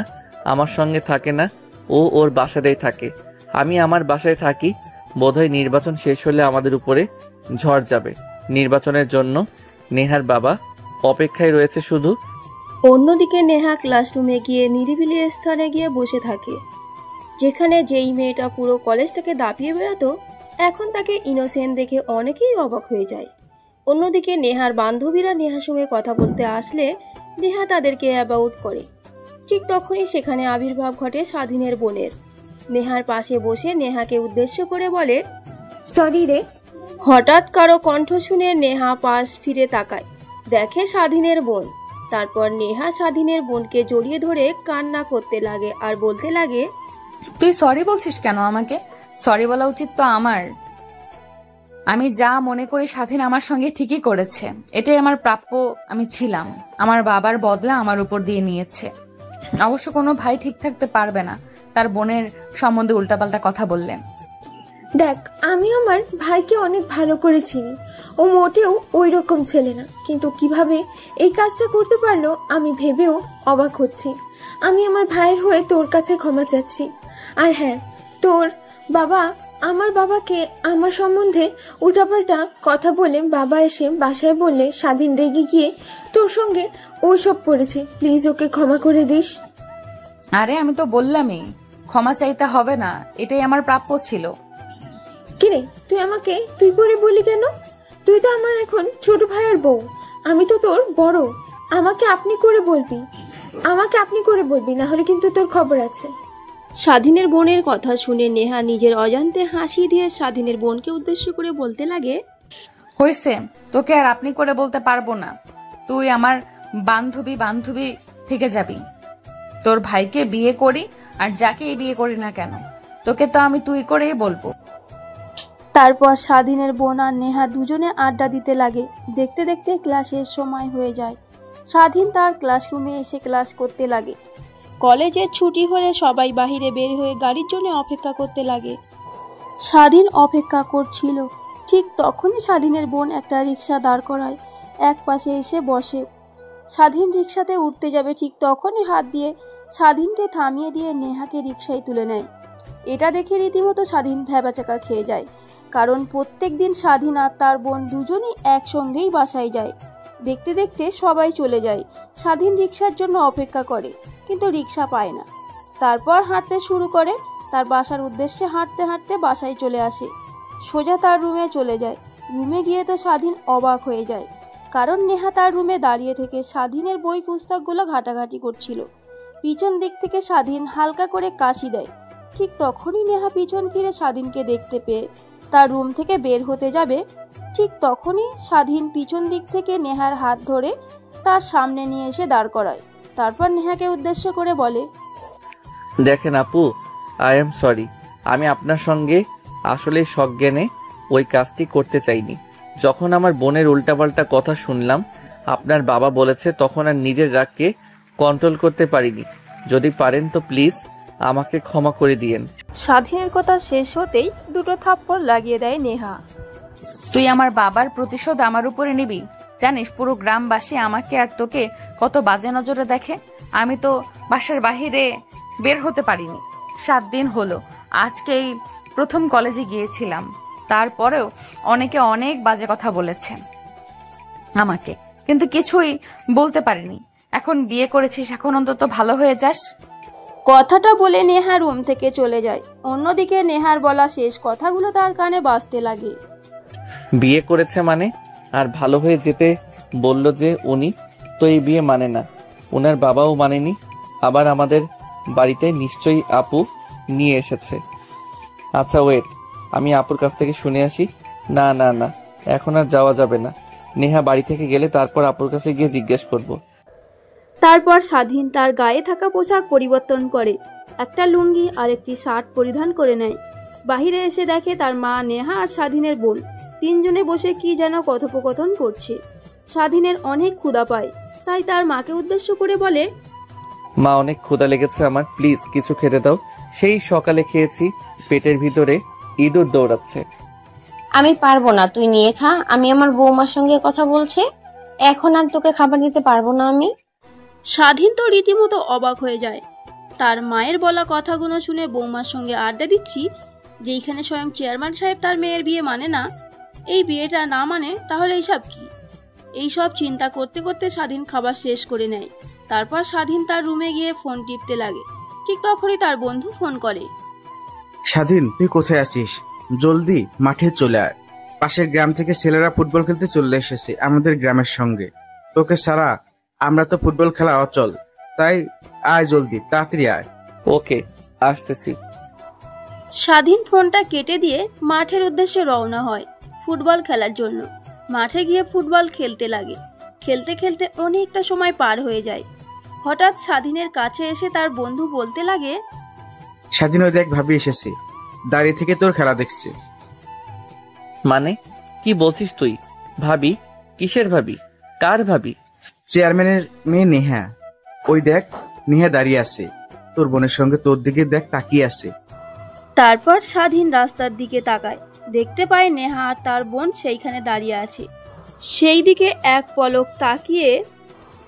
আমার সঙ্গে থাকে না, ও ওর বাসাতেই থাকে, আমি আমার বাসায় থাকি। বোধহয় নির্বাচন শেষ হলে আমাদের উপরে ঝড় যাবে। নির্বাচনের জন্য নেহার বাবা অপেক্ষায় রয়েছে শুধু। অন্যদিকে নেহা ক্লাসরুমে গিয়ে নিরিবিলি স্থানে গিয়ে বসে থাকে, যেখানে যেই মেয়েটা পুরো কলেজটাকে দাপিয়ে বেড়াতো, এখন তাকে ইনোসেন্ট দেখে অনেকেই অবাক হয়ে যায়। অন্যদিকে নেহার বান্ধবীরা নেহার সঙ্গে কথা বলতে আসলে নেহা তাদেরকে অ্যাবাউট করে। ঠিক তখনই সেখানে আবির্ভাব ঘটে স্বাধীনের বোনের। নেহার পাশে বসে নেহাকে উদ্দেশ্য করে বলে, সরি রে। হঠাৎ কারো কণ্ঠ শুনে নেহা পাশ ফিরে তাকায়, দেখে স্বাধীনের বোন। তারপর নেহা স্বাধীনের বোনকে জড়িয়ে ধরে কান্না করতে লাগে আর বলতে লাগে, তুই সরি বলছিস কেন আমাকে? সরি বলা উচিত তো আমার। আমি যা মনে করি স্বাধীন আমার সঙ্গে ঠিকই করেছে, এটাই আমার প্রাপ্য। আমি ছিলাম, আমার বাবার বদলা আমার উপর দিয়ে নিয়েছে। অবশ্য কোনো ভাই ঠিক থাকতে পারবে না তার বোনের সম্বন্ধে উল্টাপাল্টা কথা বললেন। দেখ, আমি আমার ভাইকে অনেক ভালো করে চিনি। ও মোটেও ওই রকম ছেলে না, কিন্তু কিভাবে এই কাজটা করতে পারলো আমি ভেবেও অবাক হচ্ছি। আমি আমার ভাইয়ের হয়ে তোর কাছে ক্ষমা চাচ্ছি। আর হ্যাঁ, তোর বাবা আমার বাবাকে আমার সম্বন্ধে উল্টাপাল্টা কথা বলে বাবা এসে বাসায় বললে স্বাধীন রেগে গিয়ে তোর সঙ্গে ওইসব করেছে। প্লিজ ওকে ক্ষমা করে দিস। আরে আমি তো বললামই ক্ষমা চাইতে হবে না, এটাই আমার প্রাপ্য ছিল। কিরে, তুই আমাকে তুই করে বলি কেন? তুই তো আমার এখন ছোট ভাইয়ের বউ, আমি তো তোর বড়। আমাকে আপনি করে বলবি, আমাকে আপনি করে বলবি, না হলে কিন্তু তোর খবর আছে। স্বাধীনের বোনের কথা শুনে নেহা নিজের অজান্তে হাসি দিয়ে স্বাধীনের বোনকে উদ্দেশ্য করে বলতে লাগে, হয়েছে, তোকে আর আপনি করে বলতে পারবো না। তুই আমার বান্ধবী থেকে যাবি। তোর ভাইকে বিয়ে করি আর যাকেই বিয়ে করি না কেন, তোকে তো আমি তুই করেই বলবো। তারপর স্বাধীনের বোন আর নেহা দুজনে আড্ডা দিতে লাগে। দেখতে দেখতে ক্লাসের সময় হয়ে যায়। স্বাধীন তার ক্লাসরুমে এসে ক্লাস করতে লাগে। কলেজের ছুটি হলে সবাই বাহিরে বের হয়ে গাড়ির জন্য অপেক্ষা করতে লাগে। স্বাধীন অপেক্ষা করছিল। ঠিক তখনই স্বাধীনের বোন একটা রিক্সা দাঁড় করায়, এক পাশে এসে বসে। স্বাধীন রিক্সাতে উঠতে যাবে, ঠিক তখনই হাত দিয়ে স্বাধীনকে থামিয়ে দিয়ে নেহাকে রিক্সায় তুলে নেয়। এটা দেখে রীতিমতো স্বাধীন ভ্যাবাচাকা খেয়ে যায়, কারণ প্রত্যেক দিন স্বাধীন আর তার বোন দুজনই একসঙ্গেই বাসায় যায়। দেখতে দেখতে সবাই চলে যায়। স্বাধীন রিক্সার জন্য অপেক্ষা করে, কিন্তু রিক্সা পায় না। তারপর হাঁটতে শুরু করে। তার বাসার উদ্দেশ্যে হাঁটতে হাঁটতে বাসায় চলে আসে। সোজা তার রুমে চলে যায়। রুমে গিয়ে তো স্বাধীন অবাক হয়ে যায়, কারণ নেহা তার রুমে দাঁড়িয়ে থেকে স্বাধীনের বই পুস্তকগুলো ঘাটাঘাটি করছিল। পিছন দিক থেকে স্বাধীন হালকা করে কাশি দেয়। ঠিক তখনই নেহা পিছন ফিরে স্বাধীনকে দেখতে পেয়ে তার রুম থেকে বের হতে যাবে। ঠিক তখনই স্বাধীন পিছন দিক থেকে নেহার হাত ধরে তার সামনে নিয়ে এসে দাঁড় করায়। তারপর নেহাকে উদ্দেশ্য করে বলে, দেখেন আপু, আই এম সরি, আমি আপনার সঙ্গে আসলে সজ্ঞানে ওই কাজটি করতে চাইনি। যখন আমার বোনের উল্টাপাল্টা কথা শুনলাম আপনার বাবা বলেছে, তখন আর নিজের রাগকে কন্ট্রোল করতে পারিনি। যদি পারেন তো প্লিজ আমাকে ক্ষমা করে দিয়েন। স্বাধীনের কথা শেষ হতেই দুটো থাপ্পড় লাগিয়ে দেয় নেহা। তুই আমার বাবার প্রতিশোধ আমার উপরে নিবি? জানিস পুরো গ্রামবাসী আমাকে আর তোকে কত বাজে নজরে দেখে। আমি তো বাসার বাহিরে বের হতে পারিনি 7 দিন হলো। আজকেই প্রথম কলেজে গিয়েছিলাম, তারপরেও অনেকে অনেক বাজে কথা বলেছে আমাকে, কিন্তু কিছুই বলতে পারিনি। এখন বিয়ে করেছিস, এখন অন্তত ভালো হয়ে যাস। কথাটা বলে নেহা রুম থেকে চলে যায়। অন্যদিকে নেহার বলা শেষ কথাগুলো তার কানে বাজতে লাগে। বিয়ে করেছে মানে? আর ভালো হয়ে যেতে বলল যে উনি, তো এই বিয়ে মানে না, ওনার বাবাও মানেনি। আবার আমাদের বাড়িতে নিশ্চয়ই আপু নিয়ে এসেছে। আচ্ছা ওয়েট, আমি আপুর কাছ থেকে শুনে আসি। না না না, এখন আর যাওয়া যাবে না। নেহা বাড়ি থেকে গেলে তারপর আপুর কাছে গিয়ে জিজ্ঞেস করব। তারপর স্বাধীন তার গায়ে থাকা পোশাক পরিবর্তন করে, একটা লুঙ্গি আর একটি শার্ট পরিধান করে নেয়। বাহিরে এসে দেখে তার মা, নেহা আর স্বাধীনের বোন তিনজনে বসে কি যেন কথোপকথন করছে। স্বাধীনের অনেক ক্ষুধা পায়, তাই তার মাকে উদ্দেশ্য করে বলে, মা অনেক ক্ষুধা লেগেছে আমার, প্লিজ কিছু খেতে দাও। সেই সকালে খেয়েছি, পেটের ভিতরে ইঁদুর দৌড়াচ্ছে। আমি পারবো না, তুই নিয়ে খা। আমি আমার বৌমার সঙ্গে কথা বলছি, এখন আর তোকে খাবার দিতে পারবো না আমি। স্বাধীন তো রীতিমতো অবাক হয়ে যায়। তার মায়ের বলা কথাগুলো শুনে বৌমার সঙ্গে আড্ডা দিচ্ছি, যেইখানে স্বয়ং চেয়ারম্যান সাহেব তার মেয়ের বিয়ে মানে না, এই বিয়েটা না মানে তাহলে এইসব কি? এইসব চিন্তা করতে করতে স্বাধীন খাবার শেষ করে নেয়। তারপর স্বাধীন তার রুমে গিয়ে ফোন টিপতে লাগে। ঠিক তখনই তার বন্ধু ফোন করে। স্বাধীন, তুই কোথায় আছিস? জলদি মাঠে চলে আয়। পাশের গ্রাম থেকে ছেলেরা ফুটবল খেলতে চলে এসেছে আমাদের গ্রামের সঙ্গে। তোকে ছাড়া আমরা তো ফুটবল খেলা অচল, তাই আয় জলদি, তাড়াতাড়ি আয়। ওকে, আসতেছি। স্বাধীন ফোনটা কেটে দিয়ে মাঠের উদ্দেশ্যে রওনা হয় ফুটবল খেলার জন্য। মাঠে গিয়ে ফুটবল খেলতে লাগে। খেলতে খেলতে অনেকটা সময় পার হয়ে যায়। হঠাৎ স্বাধীনের কাছে এসে তার বন্ধু বলতে লাগে, স্বাধীন, ওই দেখ ভাবি এসেছে, দাঁড়িয়ে থেকে তোর খেলা দেখছে। মানে কি বলছিস তুই? ভাবি? কিসের ভাবি? কার ভাবি? চেয়ারম্যানের মেয়ে নেহা। ওই দেখ, নেহা দাঁড়িয়ে আছে, তোর বোনের সঙ্গে তোর দিকে দেখ তাকিয়ে আছে। তারপর স্বাধীন রাস্তার দিকে তাকায়, দেখতে পায় নেহা আর তার বোন সেইখানে দাঁড়িয়ে আছে। সেই দিকে এক পলক তাকিয়ে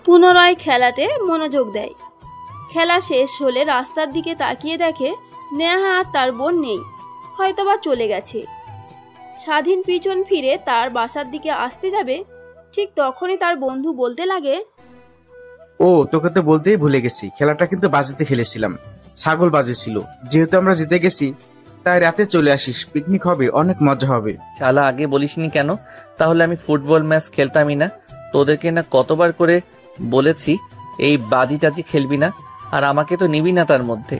পুনরায় খেলাতে মনোযোগ দেয়। খেলা শেষ হলে রাস্তার দিকে তাকিয়ে দেখে নেহা আর তার বোন নেই, হয়তোবা চলে গেছে। স্বাধীন পিছন ফিরে তার বাসার দিকে আসতে যাবে, ঠিক তখনই তার বন্ধু বলতে লাগে, ও, তোকে তো বলতেই ভুলে গেছি, খেলাটা কিন্তু বাজিতে খেলেছিলাম, ছাগল বাজি ছিল। যেহেতু আমরা জিতে গেছি, তাই রাতে চলে আসিস, পিকনিক হবে, অনেক মজা হবে। শালা আগে বলিসনি কেন? তাহলে আমি ফুটবল ম্যাচ খেলতামই না। তোদেরকে না কতবার করে বলেছি এই বাজি টাজি খেলবি না, আর আমাকে তো নিবি না তার মধ্যে।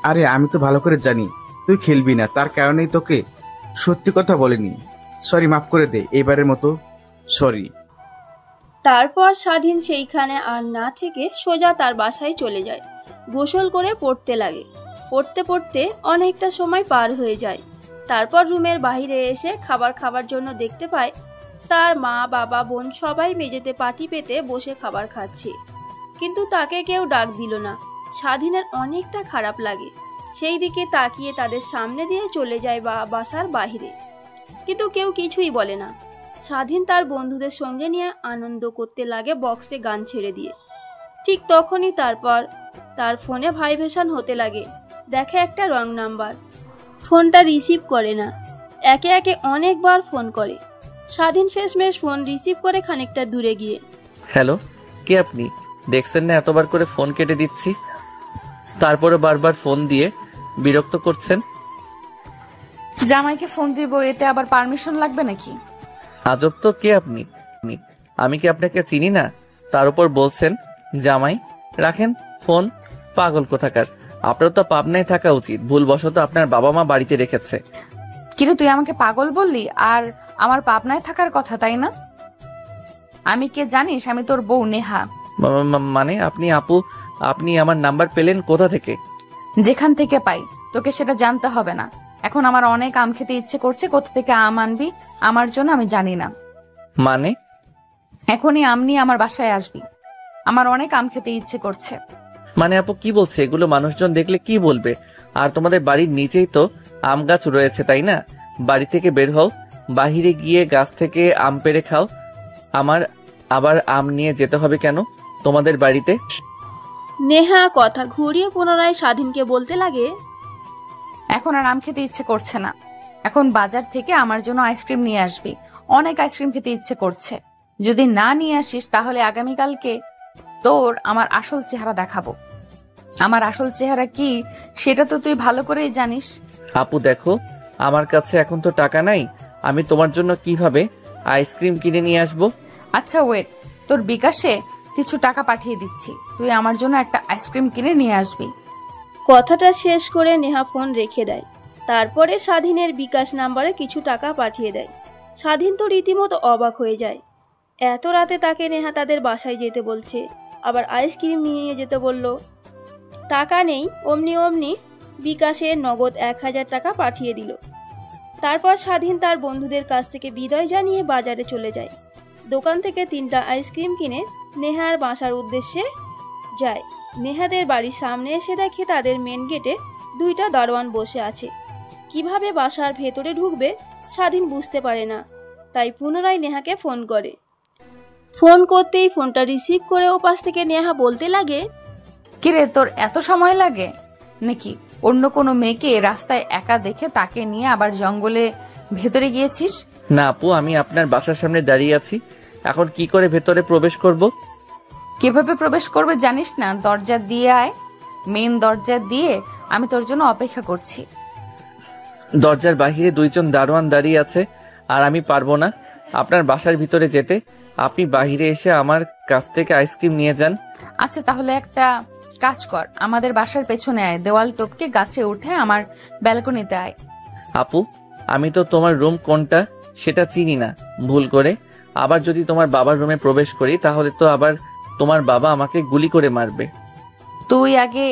আরে আমি তো ভালো করে জানি তুই খেলবি না, তার কারণেই তোকে সত্যি কথা বলিনি। সরি, মাফ করে দে, এবারের মতো সরি। তারপর স্বাধীন সেইখানে আর না থেকে সোজা তার বাসায় চলে যায়। গোসল করে পড়তে লাগে। পড়তে পড়তে অনেকটা সময় পার হয়ে যায়। তারপর রুমের বাইরে এসে খাবার খাবার জন্য দেখতে পায় তার মা, বাবা, বোন সবাই মেঝেতে পাটি পেতে বসে খাবার খাচ্ছে, কিন্তু তাকে কেউ ডাক দিল না। স্বাধীনের অনেকটা খারাপ লাগে। সেই দিকে তাকিয়ে তাদের সামনে দিয়ে চলে যায় বাসার বাহিরে, কিন্তু কেউ কিছুই বলে না। স্বাধীন তার বন্ধুদের সঙ্গে নিয়ে আনন্দ করতে লাগে বক্সে গান ছেড়ে দিয়ে। ঠিক তখনই তারপর তার ফোনে ভাইব্রেশন হতে লাগে। দেখে একটা রং নাম্বার। ফোনটা রিসিভ করে না, একে একে অনেকবার ফোন করে। স্বাধীন শেষমেশ ফোন রিসিভ করে খানিকটা দূরে গিয়ে, হ্যালো, কে আপনি? দেখছেন না এতবার করে ফোন কেটে দিচ্ছি, তারপরে বারবার ফোন দিয়ে বিরক্ত করছেন। জামাইকে ফোন দিব, এতে আবার পারমিশন লাগবে নাকি? আজব তো, কে আপনি? আমি কি আপনাকে চিনি না? তার উপর বলছেন জামাই। রাখেন ফোন, পাগল কোথাকার। আপনার তো পাবনায় থাকা উচিত, ভুলবশত আপনার বাবা মা বাড়িতে রেখেছে। কিরে, তুই আমাকে পাগল বললি? আর আমার পাবনায় থাকার কথা, তাই না? আমি কে জানিস? আমি তোর বউ নেহা। মানে আপনি আপু, আপনি আমার নাম্বার পেলেন কোথা থেকে? যেখান থেকে পাই, তোকে সেটা জানতে হবে না। এখন আমার অনেক আম খেতে ইচ্ছে করছে, কোথা থেকে আম আনবি আমার জন্য আমি জানি না। মানে? এখনই আম নিয়ে আমার বাসায় আসবি, আমার অনেক আম খেতে ইচ্ছে করছে। মানে আপু কি বলছে এগুলো? মানুষজন দেখলে কি বলবে? আর তোমাদের বাড়ির নিচেই তো আম গাছ রয়েছে, তাই না? বাড়ি থেকে বের হও, বাহিরে গিয়ে গাছ থেকে আম পেড়ে খাও। আমার আবার আম নিয়ে যেতে হবে কেন তোমাদের বাড়িতে? নেহা কথা ঘুরিয়ে পুনরায় স্বাধীনকে বলতে লাগে, এখন আর আম খেতে ইচ্ছে করছে না। এখন বাজার থেকে আমার জন্য আইসক্রিম নিয়ে আসবি। অনেক আইসক্রিম খেতে ইচ্ছে করছে। যদি না নিয়ে আসিস তাহলে আগামীকালকে তোর আমার আসল চেহারা দেখাবো। আমার আসল চেহারা কি সেটা তো তুই ভালো করেই জানিস। আপু দেখো, আমার কাছে এখন তো টাকা নাই, আমি তোমার জন্য কিভাবে আইসক্রিম কিনে নিয়ে আসবো? আচ্ছা ওয়েট, তোর বিকাশে কিছু টাকা পাঠিয়ে দিচ্ছি, তুই আমার জন্য একটা আইসক্রিম কিনে নিয়ে আসবি। কথাটা শেষ করে নেহা ফোন রেখে দেয়। তারপরে স্বাধীনের বিকাশ নাম্বারে কিছু টাকা পাঠিয়ে দেয়। স্বাধীন তো রীতিমতো অবাক হয়ে যায়। এত রাতে তাকে নেহা তাদের বাসায় যেতে বলছে, আবার আইসক্রিম নিয়ে যেতে বলল। টাকা নেই, অমনি অমনি বিকাশে নগদ 1000 টাকা পাঠিয়ে দিল। তারপর স্বাধীন তার বন্ধুদের কাছ থেকে বিদায় জানিয়ে বাজারে চলে যায়। দোকান থেকে 3টা আইসক্রিম কিনে নেহার বাসার উদ্দেশ্যে যায়। নেহাদের বাড়ির সামনে এসে দেখে তাদের মেন গেটে 2টা দারোয়ান বসে আছে। কিভাবে বাসার ভেতরে ঢুকবে স্বাধীন বুঝতে পারে না, তাই পুনরায় নেহাকে ফোন করে। ফোন করতেই ফোনটা রিসিভ করে ওপাশ থেকে নেহা বলতে লাগে, কিরে তোর এত সময় লাগে নাকি? অন্য কোনো মেয়েকে রাস্তায় একা দেখে তাকে নিয়ে আবার জঙ্গলে ভেতরে গিয়েছিস? না আপু, আমি আপনার বাসার সামনে দাঁড়িয়ে আছি, এখন কি করে ভেতরে প্রবেশ করব? কিভাবে প্রবেশ করবে জানিস না? দরজা দিয়ে আয়, মেন দরজা দিয়ে। আমি তোর জন্য অপেক্ষা করছি। দরজার বাহিরে 2 জন দারোয়ান দাঁড়িয়ে আছে, আর আমি পারবো না আপনার বাসার ভিতরে যেতে। আপনি বাহিরে এসে আমার কাছ থেকে আইসক্রিম নিয়ে যান। আচ্ছা তাহলে একটা কাজ কর, আমাদের বাসার পেছনে আয়, দেওয়াল টপকে গাছে উঠে আমার ব্যালকনিতে আয়। আপু, আমি তো তোমার রুম কোনটা সেটা চিনি না, ভুল করে আবার যদি তোমার বাবার রুমে প্রবেশ করি তাহলে তো আবার তোমার বাবা আমাকে গুলি করে মারবে। তুই আগে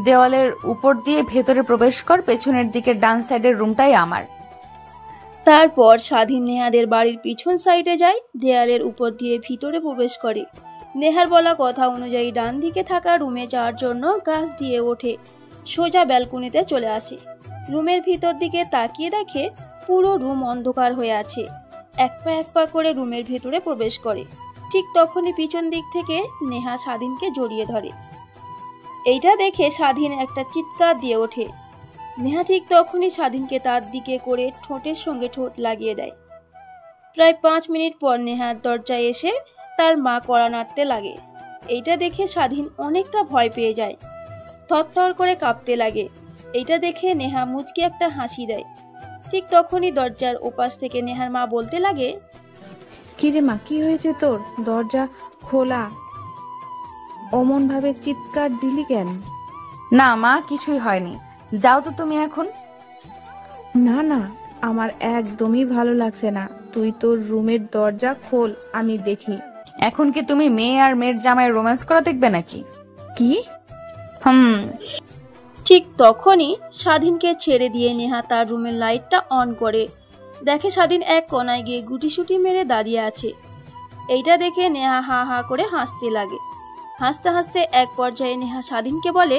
দেওয়ালের উপর দিয়ে ভেতরে প্রবেশ কর, পেছনের দিকে ডান সাইডের রুমটাই আমার। তারপর স্বাধীন নেহাদের বাড়ির পিছন সাইডে যায়, দেয়ালের উপর দিয়ে ভিতরে প্রবেশ করে। নেহার বলা কথা অনুযায়ী ডান দিকে থাকা রুমে যাওয়ার জন্য গাছ দিয়ে ওঠে, সোজা ব্যালকনিতে চলে আসে। রুমের ভিতর দিকে তাকিয়ে দেখে পুরো রুম অন্ধকার হয়ে আছে। এক পা করে রুমের ভেতরে প্রবেশ করে। ঠিক তখনই পিছন দিক থেকে নেহা স্বাধীনকে জড়িয়ে ধরে। এইটা দেখে স্বাধীন একটা চিৎকার দিয়ে ওঠে। নেহা ঠিক তখনই স্বাধীনকে তার দিকে করে ঠোঁটের সঙ্গে ঠোঁট লাগিয়ে দেয়। প্রায় 5 মিনিট পর নেহার দরজায় এসে তার মা কড়া নাড়তে লাগে। এইটা দেখে স্বাধীন অনেকটা ভয় পেয়ে যায়, থরথর করে কাঁপতে লাগে। এইটা দেখে নেহা মুচকি একটা হাসি দেয়। ঠিক তখনই দরজার ওপাশ থেকে নেহার মা বলতে লাগে, কিরে মা, কি হয়েছে তোর? দরজা খোলা, অমন ভাবে চিৎকার দিলি কেন? না মা, কিছুই হয়নি, যাও তো তুমি এখন। না না, আমার একদমই ভালো লাগছে না। তুই তোর রুমের দরজা খোল, আমি দেখি। এখন কি তুমি মেয়ে আর মেয়ের জামাই রোম্যান্স করা দেখবে নাকি? কি? ঠিক তখনই স্বাধীনকে ছেড়ে দিয়ে নেহা তার রুমের লাইটটা অন করে। দেখে স্বাধীন এক কোনায় গিয়ে গুটিসুটি মেরে দাঁড়িয়ে আছে। এইটা দেখে নেহা হা হা করে হাসতে লাগে। হাসতে হাসতে এক পর্যায়ে নেহা স্বাধীনকে বলে,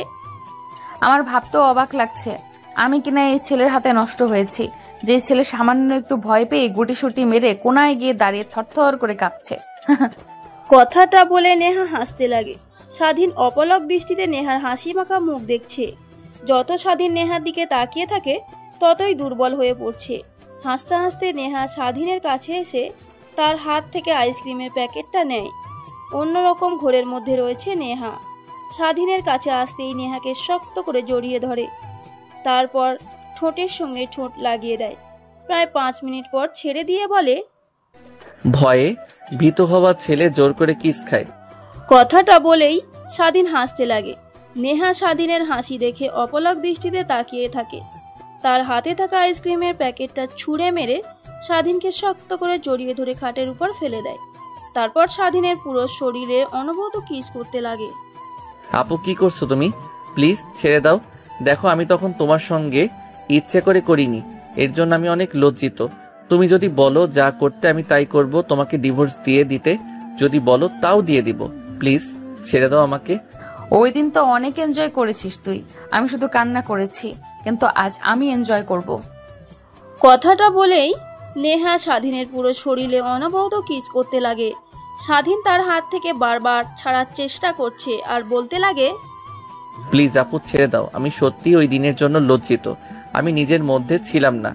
আমার ভাবতেও অবাক লাগছে, আমি কিনা এই ছেলের হাতে নষ্ট হয়েছি, যে ছেলে সামান্য একটু ভয় পেয়ে গুটিসুটি মেরে কোনায় গিয়ে দাঁড়িয়ে থরথর করে কাঁপছে। কথাটা বলে নেহা হাসতে লাগে। স্বাধীন অপলক দৃষ্টিতে নেহার হাসি মাখা মুখ দেখছে। যত স্বাধীন নেহার দিকে তাকিয়ে থাকে ততই দুর্বল হয়ে পড়ছে। হাসতে হাসতে নেহা স্বাধীনের কাছে এসে তার হাত থেকে আইসক্রিমের প্যাকেটটা নেয়। অন্যরকম ঘোরের মধ্যে রয়েছে নেহা। স্বাধীনের কাছে আসতেই নেহাকে শক্ত করে জড়িয়ে ধরে, তারপর ঠোঁটের সঙ্গে ঠোঁট লাগিয়ে দেয়। প্রায় 5 মিনিট পর ছেড়ে দিয়ে বলে, ভয়ে ভীত হওয়া ছেলে জোর করে কিস খায়। কথাটা বলেই স্বাধীন হাসতে লাগে। নেহা স্বাধীনের হাসি দেখে অপলক দৃষ্টিতে তাকিয়ে থাকে। তার হাতে থাকা আইসক্রিমের প্যাকেটটা ছুঁড়ে মেরে স্বাধীনকে শক্ত করে জড়িয়ে ধরে খাটের উপর ফেলে দেয়। তারপর স্বাধীনের পুরো শরীরে অনবরত কিস করতে লাগে। আপু কি করছো তুমি? প্লিজ ছেড়ে দাও। দেখো আমি তখন তোমার সঙ্গে ইচ্ছে করে করিনি, এর জন্য আমি অনেক লজ্জিত। তুমি যদি বলো যা করতে আমি তাই করব, তোমাকে ডিভোর্স দিয়ে দিতে যদি বলো তাও দিয়ে দিব। প্লিজ ছেড়ে দাও আমাকে। ওই দিন তো অনেক এনজয় করেছিস তুই, আমি শুধু কান্না করেছি, কিন্তু আজ আমি এনজয় করব। কথাটা বলেই নেহা স্বাধীনের পুরো শরীরে অনবরত কিস করতে লাগে। স্বাধীন তার হাত থেকে বারবার ছাড়ার চেষ্টা করছে আর বলতে লাগে, প্লিজ আপু ছেড়ে দাও, আমি সত্যি ওই দিনের জন্য লজ্জিত, আমি নিজের মধ্যে ছিলাম না।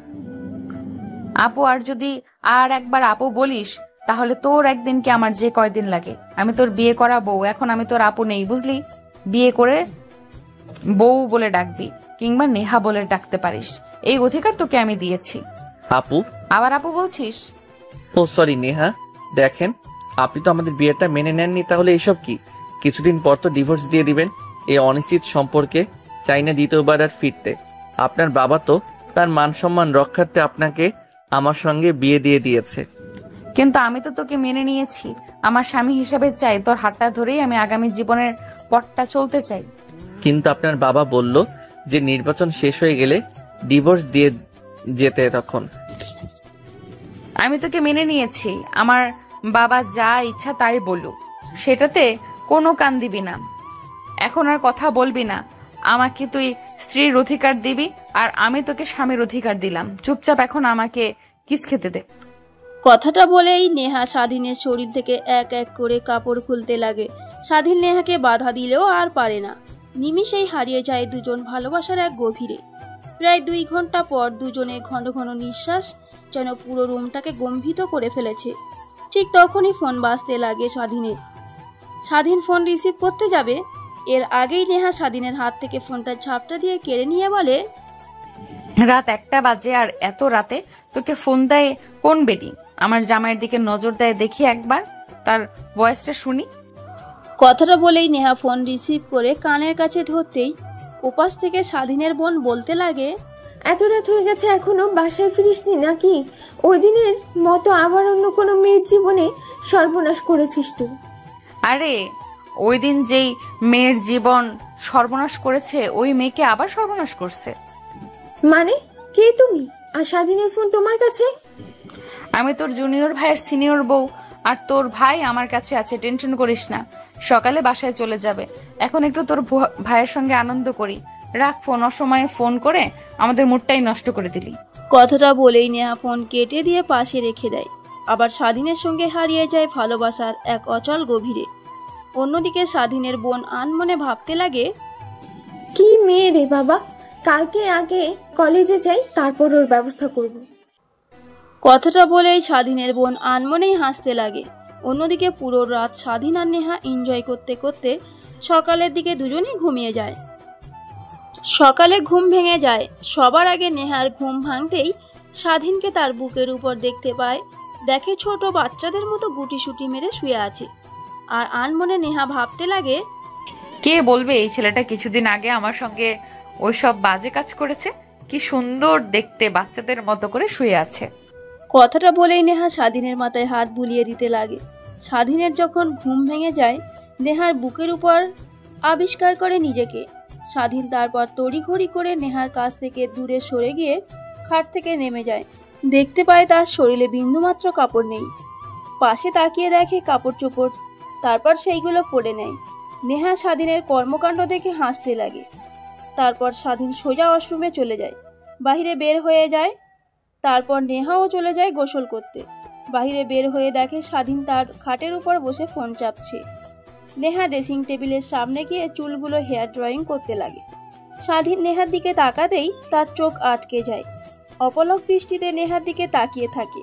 আপু আর যদি আর একবার আপু বলিস তাহলে তোর একদিন কি আমার যে কয়দিন লাগে। আমি তোর বিয়ে করা বউ, এখন আমি তোর আপু নেই, বুঝলি? বিয়ে করে বউ বলে ডাকবি কিংবা নেহা বলে ডাকতে পারিস, এই অধিকার তোকে আমি দিয়েছি। আপু? আবার আপু বলছিস? ও সরি নেহা, দেখেন আপনি তো আমাদের বিয়েটা মেনে নেননি, তাহলে এসব কি? কিছুদিন পর তো ডিভোর্স দিয়ে দিবেন। এই অনিশ্চিত সম্পর্কে চাই না দ্বিতীয়বার আর ফিরতে। আপনার বাবা তো তার মান সম্মান রক্ষার্থে আপনাকে আমার সঙ্গে বিয়ে দিয়ে দিয়েছে। কিন্তু আমি তো তোকে মেনে নিয়েছি, আমার স্বামী হিসেবে চাই, তোর হাতটা ধরেই আমি আগামী জীবনের পথটা চলতে চাই। কিন্তু আপনার বাবা বলল যে নির্বাচন শেষ হয়ে গেলে ডিভোর্স দিয়ে যেতে। তখন আমি তোকে মেনে নিয়েছি, আমার বাবা যা ইচ্ছা তাই বলুক, সেটাতে কোনো কান দিবি না। এখন আর কথা বলবি না, আমাকে তুই স্ত্রীর অধিকার দিবি আর আমি তোকে স্বামীর অধিকার দিলাম। চুপচাপ এখন আমাকে কিস খেতে দে। কথাটা বলেই নেহা স্বাধীনের শরীর থেকে এক এক করে কাপড় খুলতে লাগে। স্বাধীন নেহাকে বাধা দিলেও আর পারে না, নিমিষেই হারিয়ে যায় দুজন ভালোবাসার এক গভীরে। প্রায় 2 ঘন্টা পর দুজনে ঘন ঘন নিঃশ্বাস যেন পুরো রুমটাকে গম্ভীর করে ফেলেছে। ঠিক তখনই ফোন বাজতে লাগে স্বাধীনের। স্বাধীন ফোন রিসিভ করতে যাবে, এর আগেই নেহা স্বাধীনের হাত থেকে ফোনটা ঝাপটা দিয়ে কেড়ে নিয়ে বলে, রাত 1টা বাজে আর এত রাতে তোকে ফোন দেয় কোন বেটি? আমার জামাইয়ের দিকে নজর দেয় দেখি একবার, তার ভয়েসটা শুনি। কথাটা বলেই নেহা ফোন রিসিভ করে কানের কাছে ধরতেই ওপাশ থেকে স্বাধীনের বোন বলতে লাগে, এত রাত হয়ে গেছে এখনো বাসায় ফিরিসনি নাকি? ওই দিনের মতো আবার অন্য কোনো মেয়ের জীবনে সর্বনাশ করেছিস তুই? আরে ওই দিন যেই মেয়ের জীবন সর্বনাশ করেছে ওই মেয়েকে আবার সর্বনাশ করছে। মানে কে তুমি? আর স্বাধীনের ফোন তোমার কাছে? আমি তোর জুনিয়র ভাইয়ের সিনিয়র বউ, আর তোর ভাই আমার কাছে আছে, টেনশন করিস না। সকালে বাসায় চলে যাবে, এখন একটু তোর ভাইয়ের সঙ্গে আনন্দ করি। রাখ ফোন, অসময়ে ফোন করে আমাদের মুডটাই নষ্ট করে দিলি। কথাটা বলেই নেহা ফোন কেটে দিয়ে পাশে রেখে দেয়। আবার স্বাধীনের সঙ্গে হারিয়ে যায় ভালোবাসার এক অচল গভীরে। অন্যদিকে স্বাধীনের বোন আনমনে ভাবতে লাগে, কি মেয়ে রে বাবা, কালকে আগে কলেজে যাই, তারপর ওর ব্যবস্থা করব। কথাটা বলেই স্বাধীনের বোন আনমনেই হাসতে লাগে। অন্যদিকে পুরো রাত স্বাধীন আর নেহা এনজয় করতে করতে সকালের দিকে দুজনেই ঘুমিয়ে যায়। সকালে ঘুম ভেঙে যায়। সবার আগে নেহার ঘুম ভাঙতেই স্বাধীনকে তার বুকের উপর দেখতে পায়। দেখে ছোট বাচ্চাদের মতো গুটিসুটি মেরে শুয়ে আছে। আর আনমনে নেহা ভাবতে লাগে, কে বলবে এই ছেলেটা কিছুদিন আগে আমার সঙ্গে ওইসব বাজে কাজ করেছে? কি সুন্দর দেখতে, বাচ্চাদের মতো করে শুয়ে আছে। কথাটা বলেই নেহা স্বাধীনের মাথায় হাত বুলিয়ে দিতে লাগে। স্বাধীনের যখন ঘুম ভেঙে যায়, নেহার বুকের উপর আবিষ্কার করে নিজেকে। স্বাধীন তারপর তড়িঘড়ি করে নেহার কাছ থেকে দূরে সরে গিয়ে খাট থেকে নেমে যায়। দেখতে পায় তার শরীরে বিন্দুমাত্র কাপড় নেই। পাশে তাকিয়ে দেখে কাপড় চোপড়, তারপর সেইগুলো পরে নেয়। নেহা স্বাধীনের কর্মকাণ্ড দেখে হাসতে লাগে। তারপর স্বাধীন সোজা ওয়াশরুমে চলে যায়, বাহিরে বের হয়ে যায়। তারপর নেহাও চলে যায় গোসল করতে। বাহিরে বের হয়ে দেখে স্বাধীন তার খাটের উপর বসে ফোন চাপছে। নেহা ড্রেসিং টেবিলের সামনে গিয়ে চুলগুলো হেয়ার ড্রয়িং করতে লাগে। স্বাধীন নেহার দিকে তাকাতেই তার চোখ আটকে যায়। অপলক দৃষ্টিতে নেহার দিকে তাকিয়ে থাকে।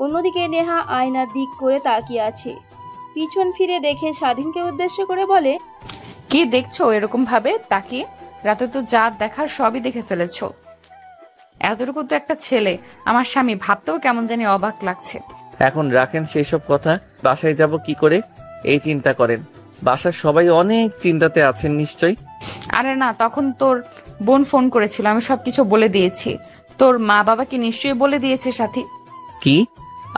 অন্যদিকে নেহা আয়নার দিক করে তাকিয়ে আছে। পিছন ফিরে দেখে স্বাধীনকে উদ্দেশ্য করে বলে, কি দেখছো এরকম ভাবে তাকিয়ে? রাতে তো যা দেখার সবই দেখে ফেলেছো। এতটুকু তো একটা ছেলে, আমার স্বামী, ভাবতেও কেমন জানি অবাক লাগছে। এখন রাখেন সেই সব কথা, বাসায় যাব কি করে এই চিন্তা করেন। বাসার সবাই অনেক চিন্তাতে আছেন নিশ্চয়ই। আরে না, তখন তোর বোন ফোন করেছিল, আমি সবকিছু বলে দিয়েছি। তোর মা বাবাকে নিশ্চয়ই বলে দিয়েছে সাথী। কি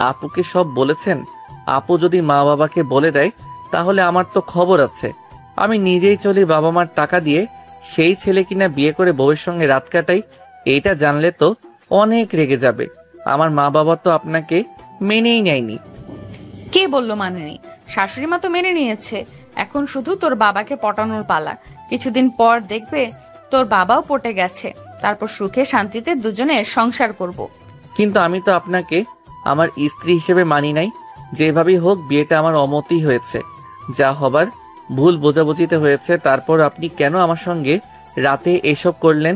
আপুকে সব বলেছেন? আপু যদি মা বাবাকে বলে দেয় তাহলে আমার তো খবর আছে। আমি নিজেই চলি বাবা মার টাকা দিয়ে, সেই ছেলে কিনা বিয়ে করে বউয়ের সঙ্গে রাত কাটাই, এইটা জানলে তো অনেক রেগে যাবে। আমার মা বাবা তো আপনাকে মেনেই নেয়নি। কে বললো মানেনি? শাশুড়ি মা তো মেনে নিয়েছে, এখন শুধু তোর বাবাকে পটানোর পালা। কিছুদিন পর দেখবে তোর বাবাও পটে গেছে, তারপর সুখে শান্তিতে দুজনে সংসার করব। কিন্তু আমি তো আপনাকে আমার স্ত্রী হিসেবে মানি নাই। যেভাবেই হোক বিয়েটা আমার অমতই হয়েছে, যা হবার ভুল বোঝাবুঝিতে হয়েছে। তারপর আপনি কেন আমার সঙ্গে রাতে এসব করলেন?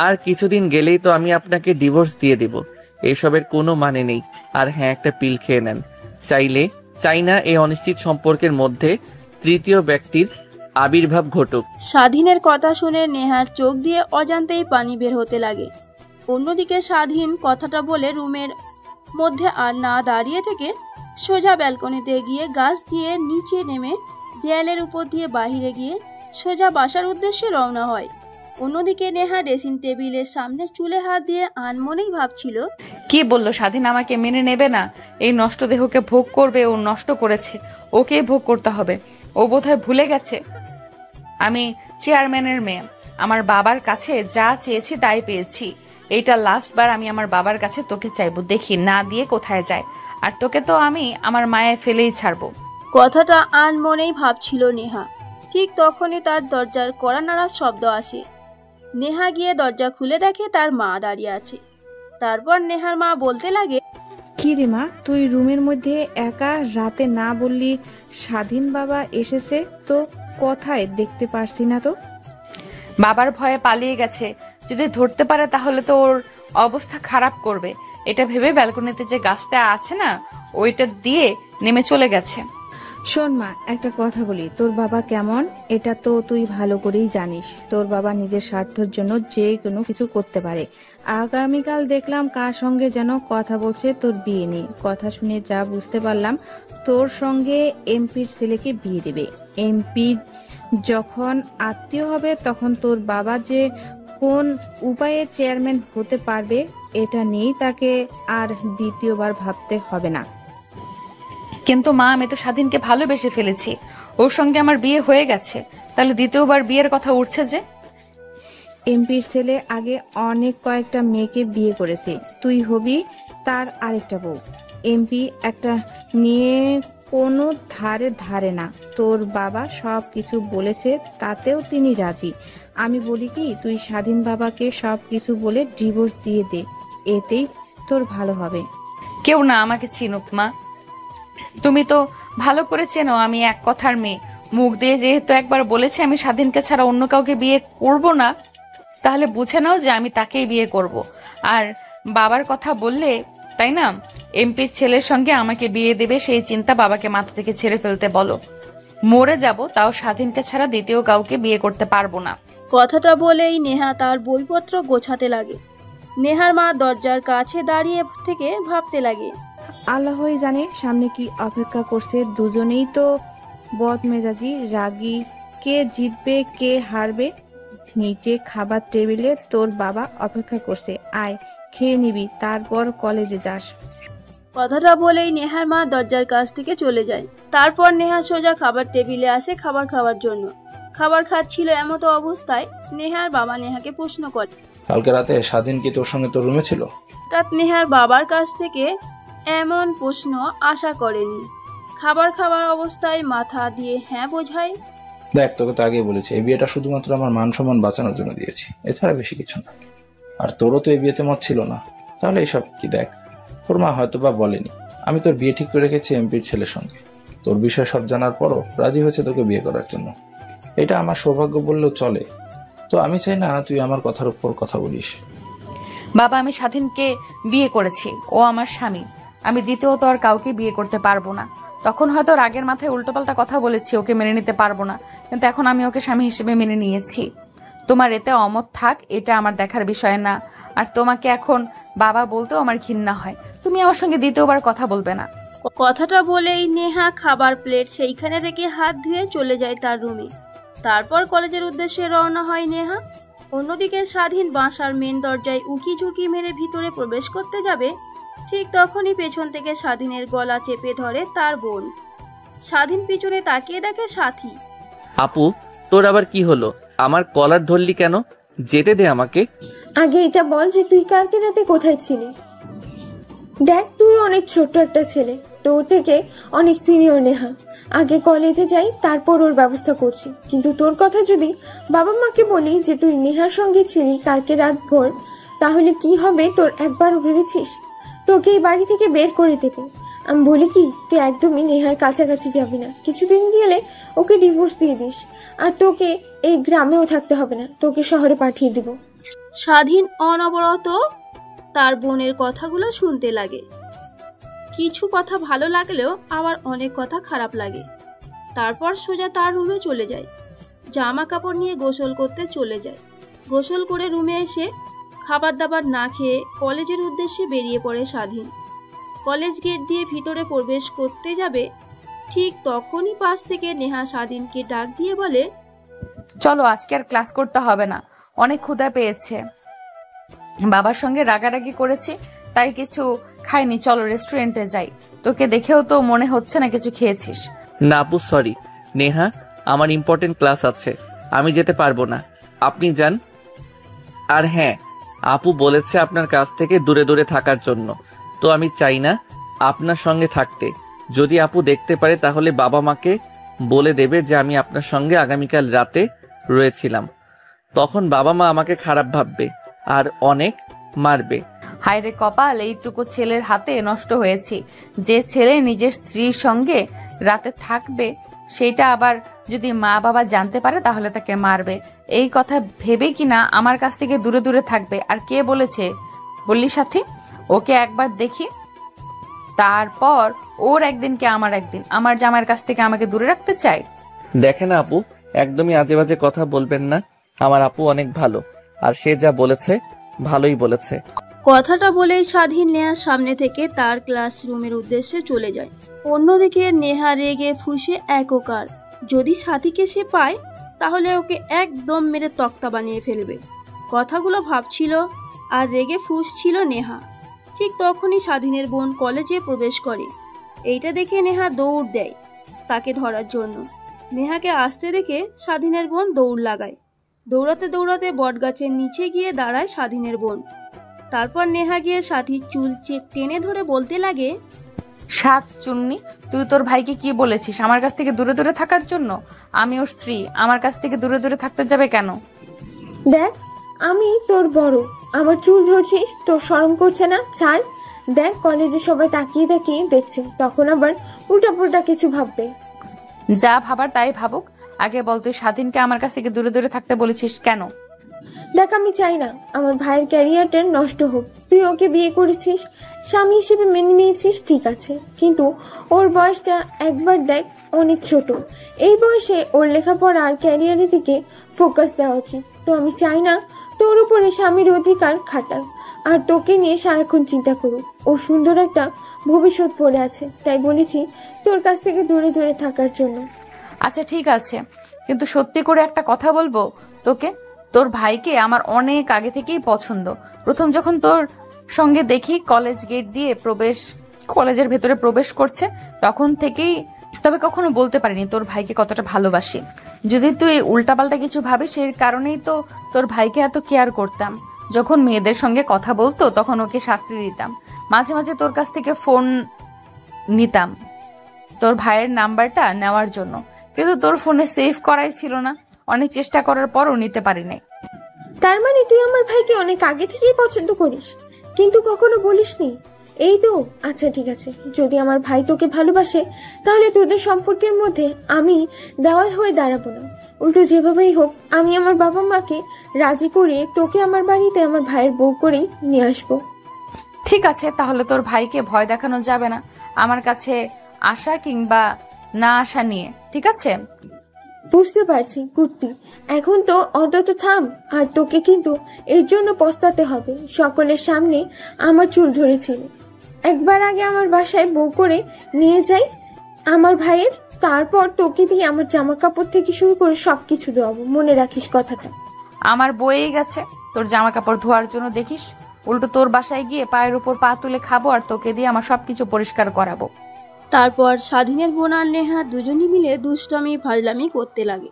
আর কিছুদিন গেলেই তো আমি আপনাকে ডিভোর্স দিয়ে দিব। এসবের কোনো মানে নেই। আর হ্যাঁ, একটা পিল খেয়ে নেন। চাই না এই অনিশ্চিত সম্পর্কের মধ্যে তৃতীয় ব্যক্তির আবির্ভাব ঘটুক। স্বাধীনের কথা শুনে নেহার চোখ দিয়ে অজান্তেই পানি বের হতে লাগে। অন্যদিকে স্বাধীন কথাটা বলে রুমের মধ্যে আর না দাঁড়িয়ে থেকে সোজা ব্যালকনিতে গিয়ে গাছ দিয়ে নিচে নেমে দেয়ালের উপর দিয়ে বাহিরে গিয়ে সোজা বাসার উদ্দেশ্যে রওনা হয়। অন্যদিকে নেহা ড্রেসিং টেবিলের সামনে চুলে হাত দিয়ে আনমনেই ভাবছিল, কি বললো স্বাধীন আমাকে মেনে নেবে না? এই নষ্ট দেহকে ভোগ করবে, ও নষ্ট করেছে, ওকেই ভোগ করতে হবে। ও বোধহয় ভুলে গেছে আমি চেয়ারম্যানের মেয়ে। আমার বাবার কাছে যা চেয়েছি তাই পেয়েছি। এইটা লাস্ট বার আমি আমার বাবার কাছে তোকে চাইবো, দেখি না দিয়ে কোথায় যায়। আর তোকে তো আমি আমার মায়ে ফেলেই ছাড়বো। কথাটা আনমনেই ভাবছিল নেহা। ঠিক তখনই তার দরজার কড়া নাড়ার শব্দ আসে। নেহা গিয়ে দরজা খুলে দেখে তার মা দাঁড়িয়ে আছে। তারপর নেহার মা বলতে লাগে, কি রে মা, তুই রুমের মধ্যে একা, রাতে না বললি স্বাধীন বাবা এসেছে, তো কোথায় দেখতে পারছি না তো? বাবার ভয়ে পালিয়ে গেছে, যদি ধরতে পারে তাহলে তো ওর অবস্থা খারাপ করবে। এটা ভেবে ব্যালকনিতে যে গাছটা আছে না, ওইটা দিয়ে নেমে চলে গেছে। শোন মা, একটা কথা বলি, তোর বাবা কেমন এটা তো তুই ভালো করেই জানিস। তোর বাবা নিজের স্বার্থের জন্য যে কোনো কিছু করতে পারে। আগামীকাল দেখলাম কার সঙ্গে যেন কথা বলছে তোর বিয়ে নিয়ে। কথা শুনে যা বুঝতে পারলাম, তোর সঙ্গে এমপির ছেলেকে বিয়ে দেবে। এমপি যখন আত্মীয় হবে তখন তোর বাবা যে কোন উপায়ে চেয়ারম্যান হতে পারবে এটা নিয়েই তাকে আর দ্বিতীয়বার ভাবতে হবে না। কিন্তু মা, আমি তো স্বাধীনকে ভালোবেসে ফেলেছি, ওর সঙ্গে আমার বিয়ে হয়ে গেছে, তাহলে দ্বিতীয়বার বিয়ের কথা উঠছে যে? এমপির ছেলে আগে অনেক কয়েকটা মেয়েকে বিয়ে করেছে, তুই হবি তার আরেকটা বউ। এমপি একটা নিয়ে কোনো ধারে না। তোর বাবা সব কিছু বলেছে, তাতেও তিনি রাজি। আমি বলি কি, তুই স্বাধীন বাবাকে সব কিছু বলে ডিভোর্স দিয়ে দে, এতেই তোর ভালো হবে। কেউ না আমাকে চিনুক মা, তুমি তো ভালো করে চেনো আমি এক কথার মেয়ে। মুখ দিয়ে যেহেতু একবার বলেছি আমি স্বাধীনকে ছাড়া অন্য কাউকে বিয়ে করব না, তাহলে বুঝে নাও যে আমি তাকেই বিয়ে করব। আর বাবার কথা বললে, তাই না, এমপির ছেলের সঙ্গে আমাকে বিয়ে দেবে, সেই চিন্তা বাবাকে মাথা থেকে ছেড়ে ফেলতে বলো। মরে যাব তাও স্বাধীনকে ছাড়া দ্বিতীয় কাউকে বিয়ে করতে পারবো না। কথাটা বলেই নেহা তার বইপত্র গোছাতে লাগে। নেহার মা দরজার কাছে দাঁড়িয়ে থেকে ভাবতে লাগে, আল্লাহই জানে সামনে কি অপেক্ষা করছে। দুজনেই তো বদমেজাজি, রাগী, কে জিতবে কে হারবে। নিচে খাবার টেবিলে তোর বাবা অপেক্ষা করছে, আয় খেয়ে নিবি, তারপর কলেজে যাস। কথাটা বলেই নেহার মা দরজার কাছ থেকে চলে যায়। তারপর নেহা সোজা খাবার টেবিলে আসে খাবার খাওয়ার জন্য। খাবার খাচ্ছিল, এমতো অবস্থায় নেহার বাবা নেহাকে প্রশ্ন করে, কালকে রাতে স্বাধীন কি তোর সঙ্গে তোর রুমে ছিল? হঠাৎ নেহার বাবার কাছ থেকে এমন প্রশ্ন আশা করেনি। খাবার খাওয়ার অবস্থায় মাথা দিয়ে হ্যাঁ বোঝায়। দেখ, তোকে তো আগেই বলেছি এই বিয়েটা শুধুমাত্র আমার মান সম্মান বাঁচানোর জন্য দিয়েছি, এছাড়া বেশি কিছু না। আর তোরও তো এই বিয়েতে মত ছিল না, তাহলে এইসব কি? দেখ, তোর মা হয়তো বা বলেনি, আমি তোর বিয়ে ঠিক করে রেখেছি এমপির ছেলের সঙ্গে। তোর বিষয় সব জানার পরও রাজি হয়েছে তোকে বিয়ে করার জন্য। এটা আমার সৌভাগ্য বললেও চলে। তো আমি চাই না তুই আমার কথার উপর কথা বলিস। বাবা, আমি স্বাধীনকে বিয়ে করেছি, ও আমার স্বামী। আমি দ্বিতীয়ত আর কাউকে বিয়ে করতে পারবো না। তখন হয়তো রাগের মাথায় উল্টোপাল্টা কথা বলেছি, ওকে মেনে নিতে পারবো না, কিন্তু এখন আমি ওকে স্বামী হিসেবে মেনে নিয়েছি। তোমার এতে অমত থাক, এটা আমার দেখার বিষয় না। আর তোমাকে এখন বাবা বলতেও আমার ঘৃণা হয়। তুমি আমার সঙ্গে দ্বিতীয়বার কথা বলবে না। কথাটা বলেই নেহা খাবার প্লেট সেইখানে রেখে হাত ধুয়ে চলে যায় তার রুমে। তারপর কলেজের উদ্দেশ্যে রওনা হয় নেহা। অন্যদিকে স্বাধীন বাসার মেন দরজায় উকি ঝুঁকি মেরে ভিতরে প্রবেশ করতে যাবে, ঠিক তখনই পেছন থেকে স্বাধীনের গলা চেপে ধরে তার বোন। স্বাধীন পিছনে তাকিয়ে দেখে সাথী। আপু, তোর আবার কি হলো? আমার কলার ধরলি কেন? যেতে দে আমাকে। আগে এটা বল যে তুই কালকে রাতে কোথায় ছিলি। দেখ, তুই অনেক ছোট্ট একটা ছেলে, তোর থেকে অনেক সিনিয়র নেহা। আগে কলেজে যাই, তারপর ওর ব্যবস্থা করছি। কিন্তু তোর কথা যদি বাবা মাকে বলি যে তুই নেহার সঙ্গে ছিলি কালকে রাত ভোর, তাহলে কি হবে তোর একবারও ভেবেছিস? তোকে এই বাড়ি থেকে বের করে দেবে। আমি বলি কি, তুই একদমই নেহার কাছাকাছি যাবি না। কিছুদিন গেলে ওকে ডিভোর্স দিয়ে দিস, আর তোকে এই গ্রামেও থাকতে হবে না, তোকে শহরে পাঠিয়ে দিব। স্বাধীন অনবরত তার বোনের কথাগুলো শুনতে লাগে। কিছু কথা ভালো লাগলেও আবার অনেক কথা খারাপ লাগে। তারপর সোজা তার রুমে চলে যায়, জামা কাপড় নিয়ে গোসল করতে চলে যায়। গোসল করে রুমে এসে খাবার দাবার না খেয়ে কলেজের উদ্দেশ্যে বেরিয়ে পড়ে স্বাধীন। কলেজ গেট দিয়ে ভিতরে প্রবেশ করতে যাবে, ঠিক তখনই পাশ থেকে নেহা স্বাধীনকে ডাক দিয়ে বলে, চলো আজকে আর ক্লাস করতে হবে না, অনেক ক্ষুধা পেয়েছে। বাবার সঙ্গে রাগারাগি করেছি তাই কিছু খাইনি, চলো রেস্টুরেন্টে যাই। তোকে দেখেও তো মনে হচ্ছে না কিছু খেয়েছিস। না আপু, সরি। নেহা, আমার ইম্পর্টেন্ট ক্লাস আছে, আমি যেতে পারবো না, আপনি যান। আর হ্যাঁ, আপু বলেছে আপনার কাছ থেকে দূরে দূরে থাকার জন্য, তো আমি চাই না আপনার সঙ্গে থাকতে। যদি আপু দেখতে পারে তাহলে বাবা মাকে বলে দেবে যে আমি আপনার সঙ্গে আগামীকাল রাতে রয়েছিলাম। তখন বাবা মা আমাকে খারাপ ভাববে আর অনেক মারবে। হায় রে কপাল, এইটুকু ছেলের হাতে নষ্ট হয়েছি। যে ছেলে নিজের স্ত্রীর সঙ্গে রাতে থাকবে, সেটা আবার যদি মা বাবা জানতে পারে তাহলে তাকে মারবে। এই কথা ভেবে কিনা আমার কাছ থেকে দূরে দূরে থাকবে। আর কে বলেছে বললি সাথী? ওকে একবার দেখি, তারপর ওর একদিন কে আমার একদিন। আমার জামাইয়ের কাছ থেকে আমাকে দূরে রাখতে চাই? দেখেন আপু, একদমই আজে বাজে কথা বলবেন না। আমার আপু অনেক ভালো, আর সে যা বলেছে ভালোই বলেছে। কথাটা বলেই স্বাধীন নেহার সামনে থেকে তার ক্লাসরুমের উদ্দেশ্যে চলে যায়। অন্যদিকে নেহা রেগে ফুঁসে এককার। যদি সাথীকে সে পায় তাহলে ওকে একদম মেরে তক্তা বানিয়ে ফেলবে। কথাগুলো ভাবছিল আর রেগে ফুঁসছিল নেহা। ঠিক তখনই স্বাধীনের বোন কলেজে প্রবেশ করে। এইটা দেখে নেহা দৌড় দেয় তাকে ধরার জন্য। নেহাকে আসতে দেখে স্বাধীনের বোন দৌড় লাগায়। দৌড়াতে দৌড়াতে বটগাছের নিচে গিয়ে দাঁড়ায় স্বাধীনের বোন। তারপর নেহা গিয়ে সাথীর চুল টেনে ধরে বলতে লাগে, সাত চুন্নি, তুই তোর ভাইকে কি বলেছিস আমার কাছ থেকে দূরে দূরে থাকার জন্য? আমি ওর স্ত্রী, আমার কাছ থেকে দূরে দূরে থাকতে যাবে কেন? দেখ, আমি তোর বড়, আমার চুল ধরছিস, তোর শরম করছে না? ছাড়। দেখ, কলেজে সবাই তাকিয়ে তাকিয়ে দেখছে, তখন আবার উল্টাপুল্টা কিছু ভাববে। যা ভাবার তাই ভাবুক। আগে বল, তুই স্বাধীনকে আমার কাছ থেকে দূরে দূরে থাকতে বলেছিস কেন? দেখ, আমি চাই না আমার ভাইয়ের ক্যারিয়ারটা নষ্ট হোক। তুই ওকে বিয়ে করেছিস, স্বামী হিসেবে মেনে নিয়েছিস, ঠিক আছে, কিন্তু ওর বয়সটা একবার দেখ, অনেক ছোট। এই বয়সে ওর লেখাপড়া আর ক্যারিয়ারের দিকে ফোকাস দেওয়া উচিত। তো আমি চাই না তোর উপরে স্বামীর অধিকার খাটাক আর তোকে নিয়ে সারাক্ষণ চিন্তা করুক। ও সুন্দর একটা ভবিষ্যৎ পড়ে আছে, তাই বলেছি তোর কাছ থেকে দূরে দূরে থাকার জন্য। আচ্ছা ঠিক আছে, কিন্তু সত্যি করে একটা কথা বলবো তোকে, তোর ভাইকে আমার অনেক আগে থেকেই পছন্দ। প্রথম যখন তোর সঙ্গে দেখি কলেজ গেট দিয়ে কলেজের ভেতরে প্রবেশ করছে, তখন থেকেই, তবে কখনো বলতে পারিনি তোর ভাইকে কতটা ভালোবাসি। যদি তুই উল্টাপাল্টা কিছু ভাবিস, সেই কারণেই তো তোর ভাইকে এত কেয়ার করতাম। যখন মেয়েদের সঙ্গে কথা বলতো তখন ওকে শাস্তি দিতাম, মাঝে মাঝে তোর কাছ থেকে ফোন নিতাম তোর ভাইয়ের নাম্বারটা নেওয়ার জন্য, কিন্তু তোর ফোনে সেভ করাই ছিল না। অনেক চেষ্টা করার পরও নিতে পারি নাই। তার মানে তুই আমার ভাইকে অনেক আগে থেকেই পছন্দ করিস, কিন্তু কখনো বলিসনি? এই তো, আচ্ছা ঠিক আছে, যদি আমার ভাই তোকে ভালোবাসে তাহলে তোদের সম্পর্কের মধ্যে আমি দেওয়াল হয়ে দাঁড়াবো না। উল্টো যেভাবেই হোক আমি আমার বাবা মাকে রাজি করিয়ে তোকে আমার বাড়িতে আমার ভাইয়ের বউ করেই নিয়ে আসবো। ঠিক আছে, তাহলে তোর ভাইকে ভয় দেখানো যাবে না আমার কাছে আসা কিংবা না আসা নিয়ে, ঠিক আছে? বুঝতে পারছি কুর্তি, এখন তো অন্তত থাম। আর তোকে কিন্তু এর জন্য পস্তাতে হবে। সকলের সামনে আমার চুল ধরেছিল। একবার আগে আমার বাসায় বউ করে নিয়ে যাই আমার ভাইয়ের, তারপর তোকে দিয়ে আমার জামা কাপড় থেকে শুরু করে সবকিছু দেওয়াবো, মনে রাখিস কথাটা। আমার বয়েই গেছে তোর জামা কাপড় ধোয়ার জন্য, দেখিস উল্টো তোর বাসায় গিয়ে পায়ের উপর পা তুলে খাবো আর তোকে দিয়ে আমার সবকিছু পরিষ্কার করাবো। তারপর স্বাধীনের বোন আর নেহা দুজনই মিলে দুষ্টামি ফাজলামি করতে লাগে।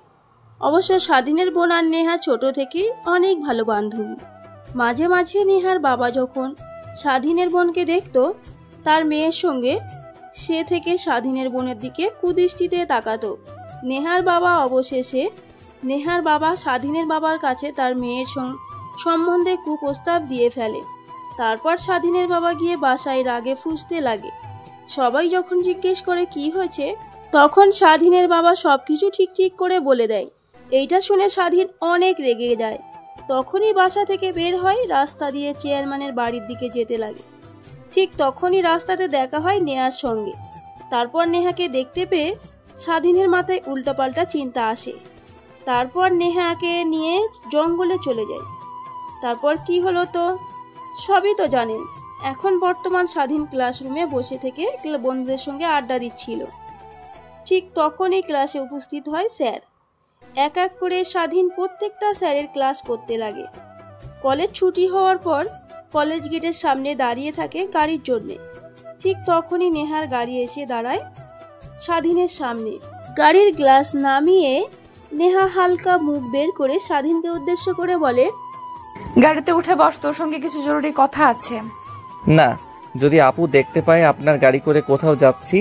অবশ্য স্বাধীনের বোন আর নেহা ছোট থেকেই অনেক ভালো বান্ধবী। মাঝে মাঝে নেহার বাবা যখন স্বাধীনের বোনকে দেখতো তার মেয়ের সঙ্গে, সে থেকে স্বাধীনের বোনের দিকে কুদৃষ্টিতে তাকাতো। নেহার বাবা স্বাধীনের বাবার কাছে তার মেয়ের সম্বন্ধে কুপ্রস্তাব দিয়ে ফেলে। তারপর স্বাধীনের বাবা গিয়ে বাসায় রাগে ফুঁসতে লাগে। সবাই যখন জিজ্ঞেস করে কি হয়েছে, তখন স্বাধীনের বাবা সবকিছু ঠিক করে বলে দেয়। এইটা শুনে স্বাধীন অনেক রেগে যায়। তখনই বাসা থেকে বের হয়, রাস্তা দিয়ে চেয়ারম্যানের বাড়ির দিকে যেতে লাগে। ঠিক তখনই রাস্তাতে দেখা হয় নেহার সঙ্গে। তারপর নেহাকে দেখতে পেয়ে স্বাধীনের মাথায় উল্টাপাল্টা চিন্তা আসে। তারপর নেহাকে নিয়ে জঙ্গলে চলে যায়। তারপর কি হলো তো সবই তো জানেন। এখন বর্তমান স্বাধীন ক্লাসরুমে বসে থেকে বন্ধুদের সঙ্গে আড্ডা দিচ্ছিল। ঠিক তখনই ক্লাসে উপস্থিত হয় স্যার। এক এক করে স্বাধীন প্রত্যেকটা স্যারের ক্লাস করতে লাগে। কলেজ ছুটি হওয়ার পর কলেজ গেটের সামনে দাঁড়িয়ে থাকে গাড়ির জন্যে। ঠিক তখনই নেহার গাড়ি এসে দাঁড়ায় স্বাধীনের সামনে। গাড়ির গ্লাস নামিয়ে নেহা হালকা মুখ বের করে স্বাধীনকে উদ্দেশ্য করে বলে, গাড়িতে উঠে বস, তোর সঙ্গে কিছু জরুরি কথা আছে। না, যদি আপু দেখতে পায় আপনার গাড়ি করে কোথাও যাচ্ছি,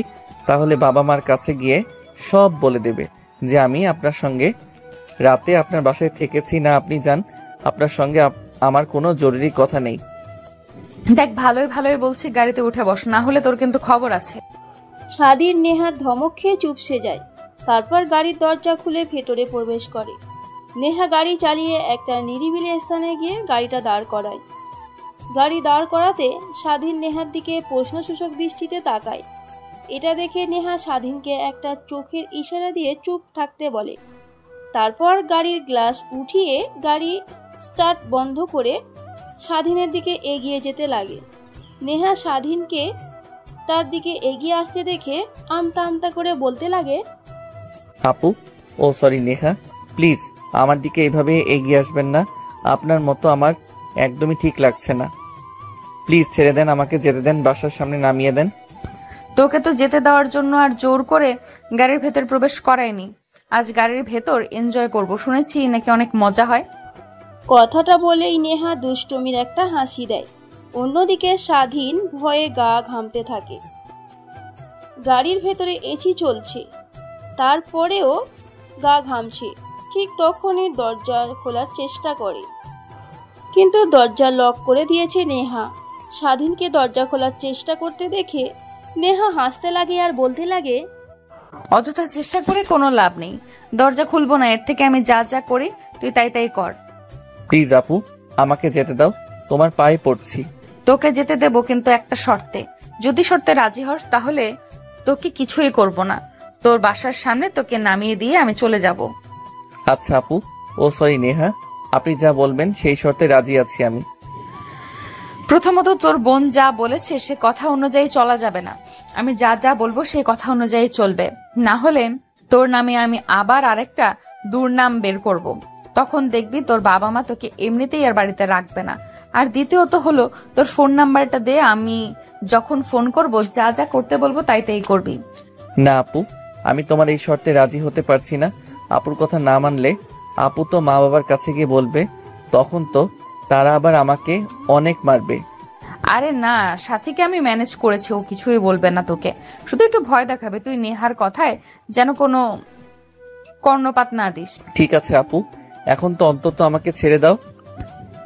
তাহলে বাবা মার কাছে গিয়ে সব বলে দেবে যে আমি আপনার সঙ্গে রাতে আপনার বাসায় থেকেছি না। আপনি যান, আপনার সঙ্গে আমার কোনো জরুরি কথা নেই। দেখ, ভালোই বলছি, গাড়িতে উঠে বস, না হলে তোর কিন্তু খবর আছে। স্বাধীন নেহার ধমক খেয়ে চুপসে যায়। তারপর গাড়ির দরজা খুলে ভেতরে প্রবেশ করে। নেহা গাড়ি চালিয়ে একটা নিরিবিলি স্থানে গিয়ে গাড়িটা দাঁড় করায়। গাড়ি দাঁড় করাতে স্বাধীন নেহার দিকে প্রশ্নসূচক দৃষ্টিতে তাকায়। এটা দেখে নেহা স্বাধীনকে একটা চোখের ইশারা দিয়ে চুপ থাকতে বলে। তারপর গাড়ির গ্লাস উঠিয়ে গাড়ি স্টার্ট বন্ধ করে স্বাধীনের দিকে এগিয়ে যেতে লাগে। নেহা স্বাধীনকে তার দিকে এগিয়ে আসতে দেখে আমতা আমতা করে বলতে লাগে, আপু, ও সরি নেহা, প্লিজ আমার দিকে এইভাবে এগিয়ে আসবেন না। আপনার মতো আমার একদমই ঠিক লাগছে না। প্লিজ ছেড়ে দেন, আমাকে যেতে দেন, বাসার সামনে নামিয়ে দেন। তোকে তো যেতে দেওয়ার জন্য আর জোর করে গাড়ির ভেতর প্রবেশ করায়নি। আজ গাড়ির ভেতর এনজয় করব, শুনেছি নাকি অনেক মজা হয়। কথাটা বলেই নেহা দুষ্টমির একটা হাসি দেয়। অন্যদিকে স্বাধীন ভয়ে গা ঘামতে থাকে। গাড়ির ভেতরে এসি চলছে, তারপরেও গা ঘামছে। ঠিক তখনই দরজা খোলার চেষ্টা করে, কিন্তু দরজা লক করে দিয়েছে নেহা। স্বাধীনকে দরজা খোলার চেষ্টা করতে দেখে নেহা হাসতে লাগে আর বলতে লাগে, অযথা চেষ্টা করে কোনো লাভ নেই, দরজা খুলবো না। এর থেকে আমি যা করি তুই তাই কর। প্লিজ আপু, আমাকে যেতে দাও, তোমার পায়ে পড়ছি। তোকে যেতে দেবো, কিন্তু একটা শর্তে। যদি শর্তে রাজি হস তাহলে তোকে কিছুই করব না। তোর বাসার সামনে তোকে নামিয়ে দিয়ে আমি চলে যাব। আচ্ছা আপু, ও সরি নেহা, আপনি যা বলবেন সেই শর্তে রাজি আছি আমি। প্রথমত তোর বোন যা বলেছে সে কথা অনুযায়ী চলা যাবে না। আমি যা বলবো সেই কথা অনুযায়ী চলবে, না হলে তোর নামে আমি আবার আরেকটা দুর্নাম বের করব। তখন দেখবি তোর বাবা মা তোকে এমনিতেই আর বাড়িতে রাখবে না। আর দ্বিতীয়ত হলো, তোর ফোন নাম্বারটা দে, আমি যখন ফোন করব যা করতে বলবো তাই করবি। না আপু, আমি তোমার এই শর্তে রাজি হতে পারছি না। আপুর কথা না মানলে আপু তো মা বাবার কাছে গিয়ে বলবে, তখন তো তারা আবার আমাকে অনেক মারবে। আরে না, সাথীকে আমি ম্যানেজ করেছি, ও কিছুই বলবে না তোকে, শুধু একটু ভয় দেখাবে। তুই নেহার কথায় যেন কোনো কর্ণপাত না দিস। ঠিক আছে আপু, এখন তো অন্তত আমাকে ছেড়ে দাও।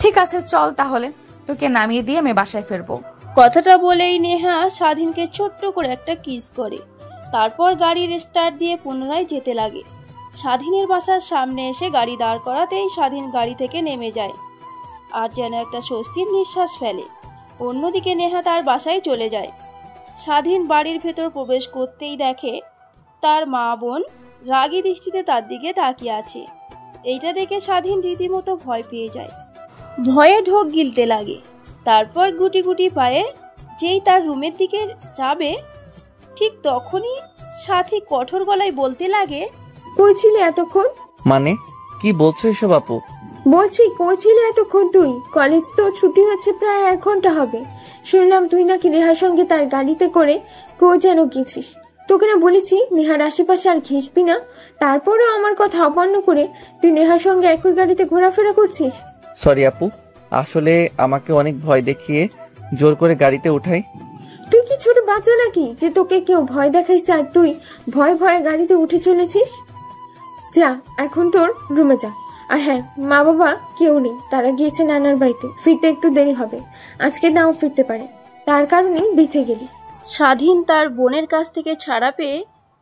ঠিক আছে, চল তাহলে, তোকে নামিয়ে দিয়ে আমি বাসায় ফিরবো। কথাটা বলেই নেহা স্বাধীনকে ছোট্ট করে একটা কিস করে। তারপর গাড়ির স্টার্ট দিয়ে পুনরায় যেতে লাগে। স্বাধীনের বাসার সামনে এসে গাড়ি দাঁড় করাতেই স্বাধীন গাড়ি থেকে নেমে যায় আর যেন একটা স্বস্তির নিঃশ্বাস ফেলে। অন্যদিকে নেহা তার বাসায় চলে যায়। স্বাধীন বাড়ির ভেতর প্রবেশ করতেই দেখে তার মা বোন রাগী দৃষ্টিতে তার দিকে তাকিয়ে আছে। এইটা দেখে স্বাধীন রীতিমতো ভয় পেয়ে যায়, ভয়ে ঢোক গিলতে লাগে। তারপর গুটি পায়ে যেই তার রুমের দিকে যাবে, ঠিক তখনই সাথী কঠোর গলায় বলতে লাগে, কই ছিলে এতক্ষণ? মানে কি বলছো এসব আপু? বলছি কই ছিলে এতক্ষণ তুই? কলেজ তো ছুটি হচ্ছে প্রায় 1 ঘন্টা হবে। শুনলাম তুই নাকি নেহার সঙ্গে তার গাড়িতে করে কই যেন গেছিস। তোকে না বলেছি নেহার আশেপাশে আর ঘেসবি না, তারপরেও আমার কথা অমান্য করে তুই নেহার সঙ্গে একই গাড়িতে ঘোরাফেরা করছিস। সরি আপু, আসলে আমাকে অনেক ভয় দেখিয়ে জোর করে গাড়িতে উঠাই। তুই কি ছোট বাচ্চা নাকি যে তোকে কেউ ভয় দেখাইছে আর তুই ভয়ে ভয়ে গাড়িতে উঠে চলেছিস? যা এখন তোর রুমে যা। আর হ্যাঁ, মা বাবা কেউ নেই, তারা গিয়েছে নানার বাড়িতে, ফিরতে একটু দেরি হবে, আজকে নাও ফিরতে পারে, তার কারণেই বেঁচে গেলি। স্বাধীন তার বোনের কাছ থেকে ছাড়া পেয়ে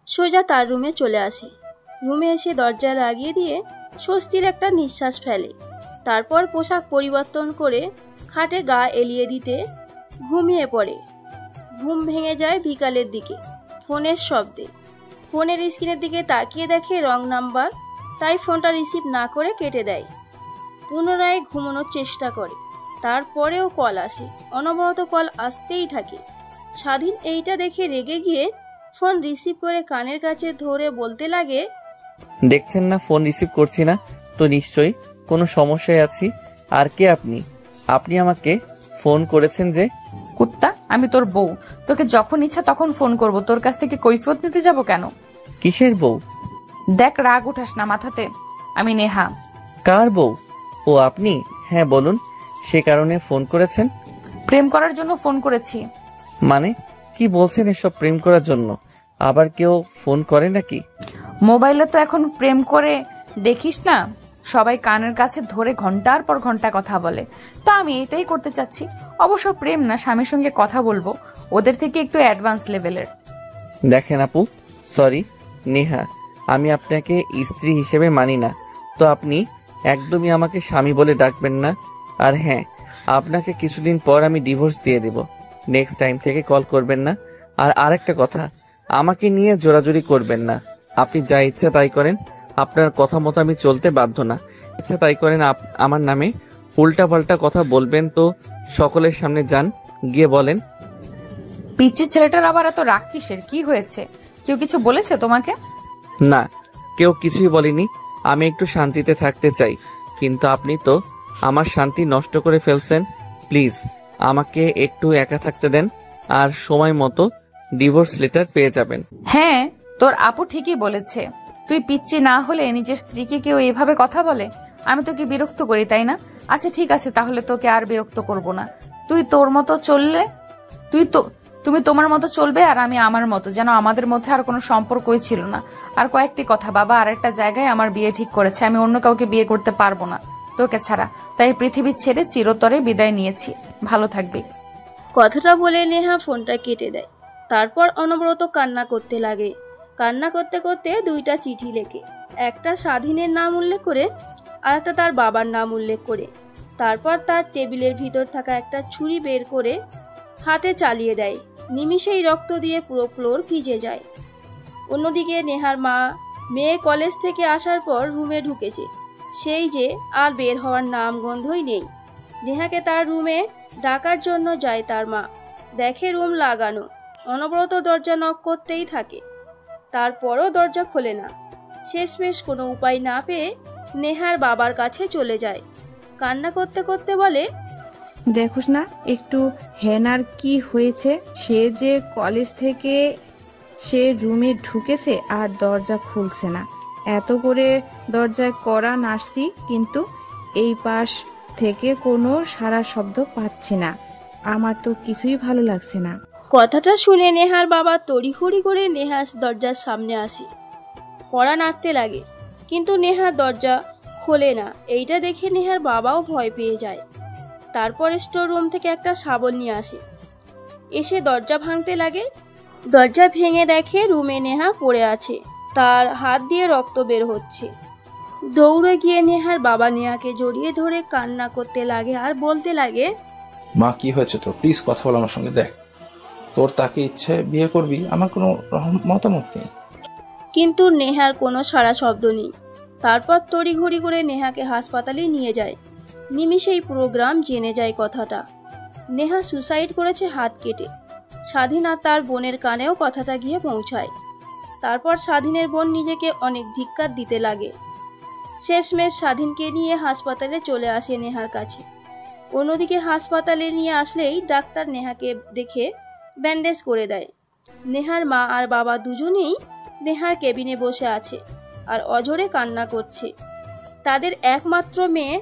সোজা তার রুমে চলে আসে। রুমে এসে দরজা লাগিয়ে দিয়ে স্বস্তির একটা নিঃশ্বাস ফেলে। তারপর পোশাক পরিবর্তন করে খাটে গা এলিয়ে দিতে ঘুমিয়ে পড়ে। ঘুম ভেঙে যায় বিকালের দিকে ফোনের শব্দে। ফোনের স্ক্রিনের দিকে তাকিয়ে দেখে রং নাম্বার, তাই ফোনটা রিসিভ না করে কেটে দেয়। পুনরায় ঘুমানোর চেষ্টা করে, তারপরেও কল আসে, অনবরত কল আসতেই থাকে। স্বাধীন এইটা দেখে রেগে গিয়ে ফোন রিসিভ করে কানের কাছে ধরে বলতে লাগে, দেখছেন না ফোন রিসিভ করছি না, তো নিশ্চয়ই কোনো সমস্যায় আছি। আর কে আপনি? আপনি আমাকে ফোন করেছেন যে? কুত্তা, আমি তোর বউ, তোকে যখন ইচ্ছা তখন ফোন করব, তোর কাছ থেকে কৈফিয়ত নিতে যাব কেন? কিসের বউ? দেখ, রাগ উঠাস না মাথাতে, আমি নেহা। কার বউ? ও আপনি? হ্যাঁ বলুন, সে কারণে ফোন করেছেন? প্রেম করার জন্য ফোন করেছি। মানে কি বলছেন এসব? প্রেম করার জন্য আবার কেউ ফোন করে নাকি? মোবাইলে তো এখন প্রেম করে দেখিস না, সবাই কানের কাছে ধরে ঘন্টার পর ঘন্টা কথা বলে, তো আমি এটাই করতে চাচ্ছি। অবশ্য প্রেম না, স্বামীর সঙ্গে কথা বলবো, ওদের থেকে একটু অ্যাডভান্স লেভেলের। দেখেন আপু, সরি নেহা, আমি আপনাকে স্ত্রী হিসেবে মানি না, তো আপনি একদমই আমাকে স্বামী বলে ডাকবেন না। আর হ্যাঁ, আপনাকে কিছুদিন পর আমি ডিভোর্স দিয়ে দেব, নেক্সট টাইম থেকে কল করবেন না। আর আরেকটা কথা, আমাকে নিয়ে জোরাজুরি করবেন না। আপনি যা ইচ্ছা তাই করেন, আপনার কথা মতো আমি চলতে বাধ্য না। ইচ্ছা তাই করেন, আমার নামে উল্টাপাল্টা কথা বলবেন তো সকলের সামনে যান, গিয়ে বলেন। পিচ্চি ছেলেটার আবার এত রাগ কিসের? কি হয়েছে? কেউ কিছু বলেছে তোমাকে? না, কেউ কিছুই বলেনি, আমি একটু শান্তিতে থাকতে চাই, কিন্তু আপনি তো আমার শান্তি নষ্ট করে ফেলছেন। প্লিজ আমাকে একটু একা থাকতে দেন, আর সময় মতো ডিভোর্স লেটার পেয়ে যাবেন। হ্যাঁ, তোর আপু ঠিকই বলেছে, তুই পিচ্চি না হলে নিজের স্ত্রীকে কেউ এভাবে কথা বলে? আমি তোকে বিরক্ত করি তাই না? আচ্ছা ঠিক আছে, তাহলে তোকে আর বিরক্ত করব না। তুই তোর মতো চললে, তুমি তোমার মতো চলবে আর আমি আমার মতো, যেন আমাদের মধ্যে আর কোনো সম্পর্কই ছিল না। আর কয়েকটি কথা, বাবা আর একটা জায়গায় আমার বিয়ে ঠিক করেছে, আমি অন্য কাউকে বিয়ে করতে পারবো না তোকে ছাড়া, তাই পৃথিবী ছেড়ে চিরতরে বিদায় নিয়েছি। ভালো থাকবি। কথাটা বলে নেহা ফোনটা কেটে দেয়। তারপর অনবরত কান্না করতে লাগে। কান্না করতে করতে দুইটা চিঠি লেখে, একটা স্বাধীনের নাম উল্লেখ করে আর একটা তার বাবার নাম উল্লেখ করে। তারপর তার টেবিলের ভিতর থাকা একটা ছুরি বের করে হাতে চালিয়ে দেয়। নিমিষেই রক্ত দিয়ে পুরো ফ্লোর ভিজে যায়। অন্যদিকে নেহার মা মেয়ে কলেজ থেকে আসার পর রুমে ঢুকেছে, সেই যে আর বের হওয়ার নাম গন্ধই নেই। নেহাকে তার রুমে ডাকার জন্য যায় তার মা, দেখে রুম লাগানো, অনবরত দরজা নক করতেই থাকে, তারপরও দরজা খোলে না। শেষমেশ কোনো উপায় না পেয়ে নেহার বাবার কাছে চলে যায়। কান্না করতে করতে বলে, দেখোস না একটু হেনার কি হয়েছে? সে যে কলেজ থেকে সে রুমে ঢুকেছে আর দরজা খুলছে না, এত করে দরজায় কড়া নাড়ছি, কিন্তু এই পাশ থেকে কোনো সারা শব্দ পাচ্ছি না, আমার তো কিছুই ভালো লাগছে না। কথাটা শুনে নেহার বাবা তড়িঘড়ি করে নেহার দরজার সামনে আসে, কড়া নাড়তে লাগে, কিন্তু নেহার দরজা খোলে না। এইটা দেখে নেহার বাবাও ভয় পেয়ে যায়। তারপর স্টোর রুম থেকে একটা শাবল নিয়ে আসে, এসে দরজা ভাঙতে লাগে। দরজা ভেঙে দেখে রুমে নেহা পড়ে আছে, তার হাত দিয়ে রক্ত বের হচ্ছে। দৌড়ে গিয়ে নেহার বাবা নেহাকে জড়িয়ে ধরে কান্না করতে লাগে আর বলতে লাগে, মা কি হয়েছে তোর? প্লিজ কথা বল আমার সঙ্গে। দেখ, তোর তাকে ইচ্ছে বিয়ে করবি, আমার কোনো মতামত নেই। কিন্তু নেহার কোনো সাড়া শব্দ নেই। তারপর তড়িঘড়ি করে নেহাকে হাসপাতালে নিয়ে যায়। নিমিষেই পুরো গ্রাম জেনে যায় কথাটা। নেহা সুসাইড করেছে হাত কেটে। স্বাধীন আর তার বোনের কানেও কথাটা গিয়ে পৌঁছায়। তারপর স্বাধীনের বোন নিজেকে অনেক ধিক্কার দিতে লাগে। শেষমেশ স্বাধীনকে নিয়ে হাসপাতালে চলে আসে নেহার কাছে। অন্যদিকে হাসপাতালে নিয়ে আসলেই ডাক্তার নেহাকে দেখে ব্যান্ডেজ করে দেয়। নেহার মা আর বাবা দুজনেই নেহার কেবিনে বসে আছে আর অঝরে কান্না করছে। তাদের একমাত্র মেয়ে,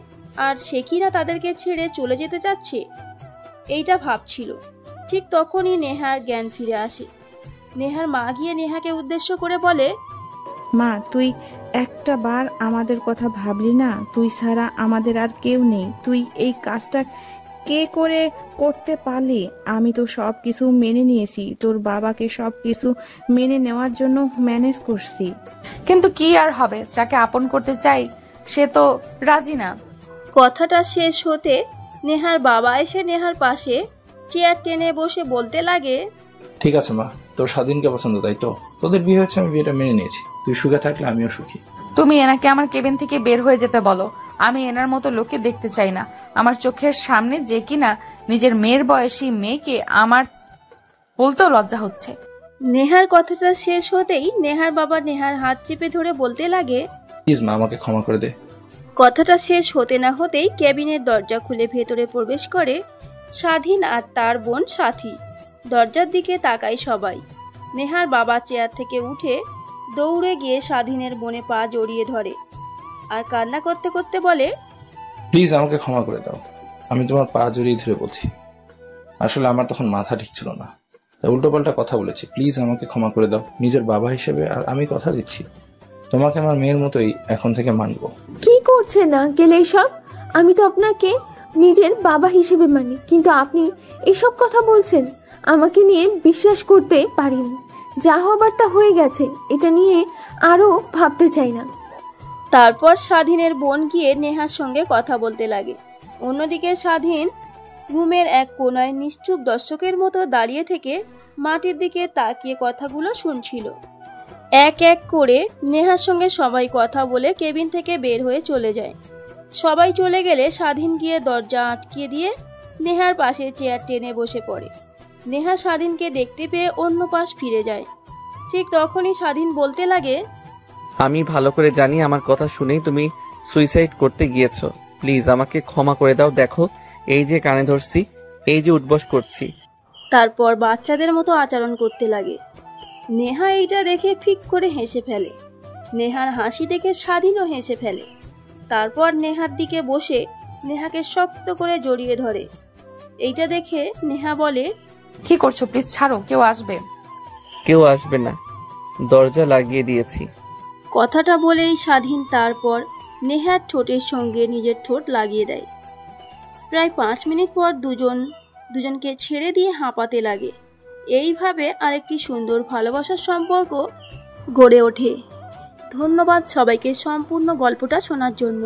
আর সে কিনা তাদেরকে ছেড়ে চলে যেতে চাচ্ছে, এইটা ভাবছিল। ঠিক তখনই নেহার জ্ঞান ফিরে আসে। নেহার মা গিয়ে নেহাকে উদ্দেশ্য করে বলে, মা তুই একটা বার আমাদের কথা ভাবলি না? তুই ছাড়া আমাদের আর কেউ নেই। তুই এই কাজটা কে করে করতে পারলি? আমি তো সব কিছু মেনে নিয়েছি, তোর বাবাকে সব কিছু মেনে নেওয়ার জন্য ম্যানেজ করছি। কিন্তু কি আর হবে, যাকে আপন করতে চাই সে তো রাজি না। কথাটা শেষ হতে নেহার বাবা এসে নেহার পাশে চেয়ার টেনে বসে বলতে লাগে, ঠিক আছে মা, তোর স্বাধীনকে পছন্দ তাই তো? তোদের বিয়ে হয়েছে, আমি বিয়েটা মেনে নিয়েছি। তুই সুখে থাকলে আমিও সুখী। তুমি এনাকে আমার কেবিন থেকে বের হয়ে যেতে বলো। আমি এনার মতো লোককে দেখতে চাই না। আমার চোখের সামনে যে কিনা নিজের মেয়ের বয়সী মেয়েকে আমার বলতেও লজ্জা হচ্ছে। নেহার কথাটা শেষ হতেই নেহার বাবা নেহার হাত চেপে ধরে বলতে লাগে, প্লিজ মা, আমাকে ক্ষমা করে দে। কথাটা শেষ হতে না হতেই কেবিনের দরজা খুলে ভেতরে প্রবেশ করে স্বাধীন আর তার বোন সাথী। দরজার দিকে তাকায় সবাই। নেহার বাবা চেয়ার থেকে উঠে দৌড়ে গিয়ে স্বাধীনের বোনে পা জড়িয়ে ধরে আর কান্না করতে করতে বলে, প্লিজ আমাকে ক্ষমা করে দাও। আমি তোমার পা জড়িয়ে ধরে বলছি, আসলে আমার তখন মাথা ঠিক ছিল না, তাই উল্টোপাল্টা কথা বলেছি। প্লিজ আমাকে ক্ষমা করে দাও নিজের বাবা হিসেবে। আর আমি কথা দিচ্ছি, তোমাকে আমার মেয়ের মতোই এখন থেকে মানব। কি করছেন আঙ্কেল এইসব? আমি তো আপনাকে নিজের বাবা হিসেবে মানি, কিন্তু আপনি এসব কথা বলছেন। আমাকে নিয়ে বিশ্বাস করতে পারিনি। যা হবার তা হয়ে গেছে, এটা নিয়ে আরো ভাবতে চাই না। তারপর স্বাধীনের বোন গিয়ে নেহার সঙ্গে কথা বলতে লাগে। অন্যদিকে স্বাধীন রুমের এক কোনায় নিশ্চুপ দর্শকের মতো দাঁড়িয়ে থেকে মাটির দিকে তাকিয়ে কথাগুলো শুনছিল। এক এক করে নেহার সঙ্গে সবাই কথা বলে কেবিন থেকে বের হয়ে চলে যায়। সবাই চলে গেলে স্বাধীন গিয়ে দরজা আটকিয়ে দিয়ে নেহার পাশে চেয়ার টেনে বসে পড়ে। নেহা স্বাধীনকে দেখতে পেয়ে অন্য পাশ ফিরে যায়। ঠিক তখনই স্বাধীন বলতে লাগে, আমি ভালো করে জানি আমার কথা শুনেই তুমি সুইসাইড করতে গিয়েছো। প্লিজ আমাকে ক্ষমা করে দাও। দেখো, এই যে কানে ধরছি, এই যে উঠবস করছি। তারপর বাচ্চাদের মতো আচরণ করতে লাগে। নেহা এইটা দেখে ফিক করে হেসে ফেলে। নেহার হাসি দেখে স্বাধীনও হেসে ফেলে। তারপর নেহার দিকে বসে নেহাকে শক্ত করে জড়িয়ে ধরে। এইটা দেখে নেহা বলে, কি করছো? প্লিজ ছাড়ো, কেউ আসবে। কেউ আসবে না, দরজা লাগিয়ে দিয়েছি। কথাটা বলেই স্বাধীন তারপর নেহার ঠোঁটের সঙ্গে নিজের ঠোঁট লাগিয়ে দেয়। প্রায় 5 মিনিট পর দুজনকে ছেড়ে দিয়ে হাঁপাতে লাগে। এইভাবে আরেকটি সুন্দর ভালোবাসার সম্পর্ক গড়ে ওঠে। ধন্যবাদ সবাইকে সম্পূর্ণ গল্পটা শোনার জন্য।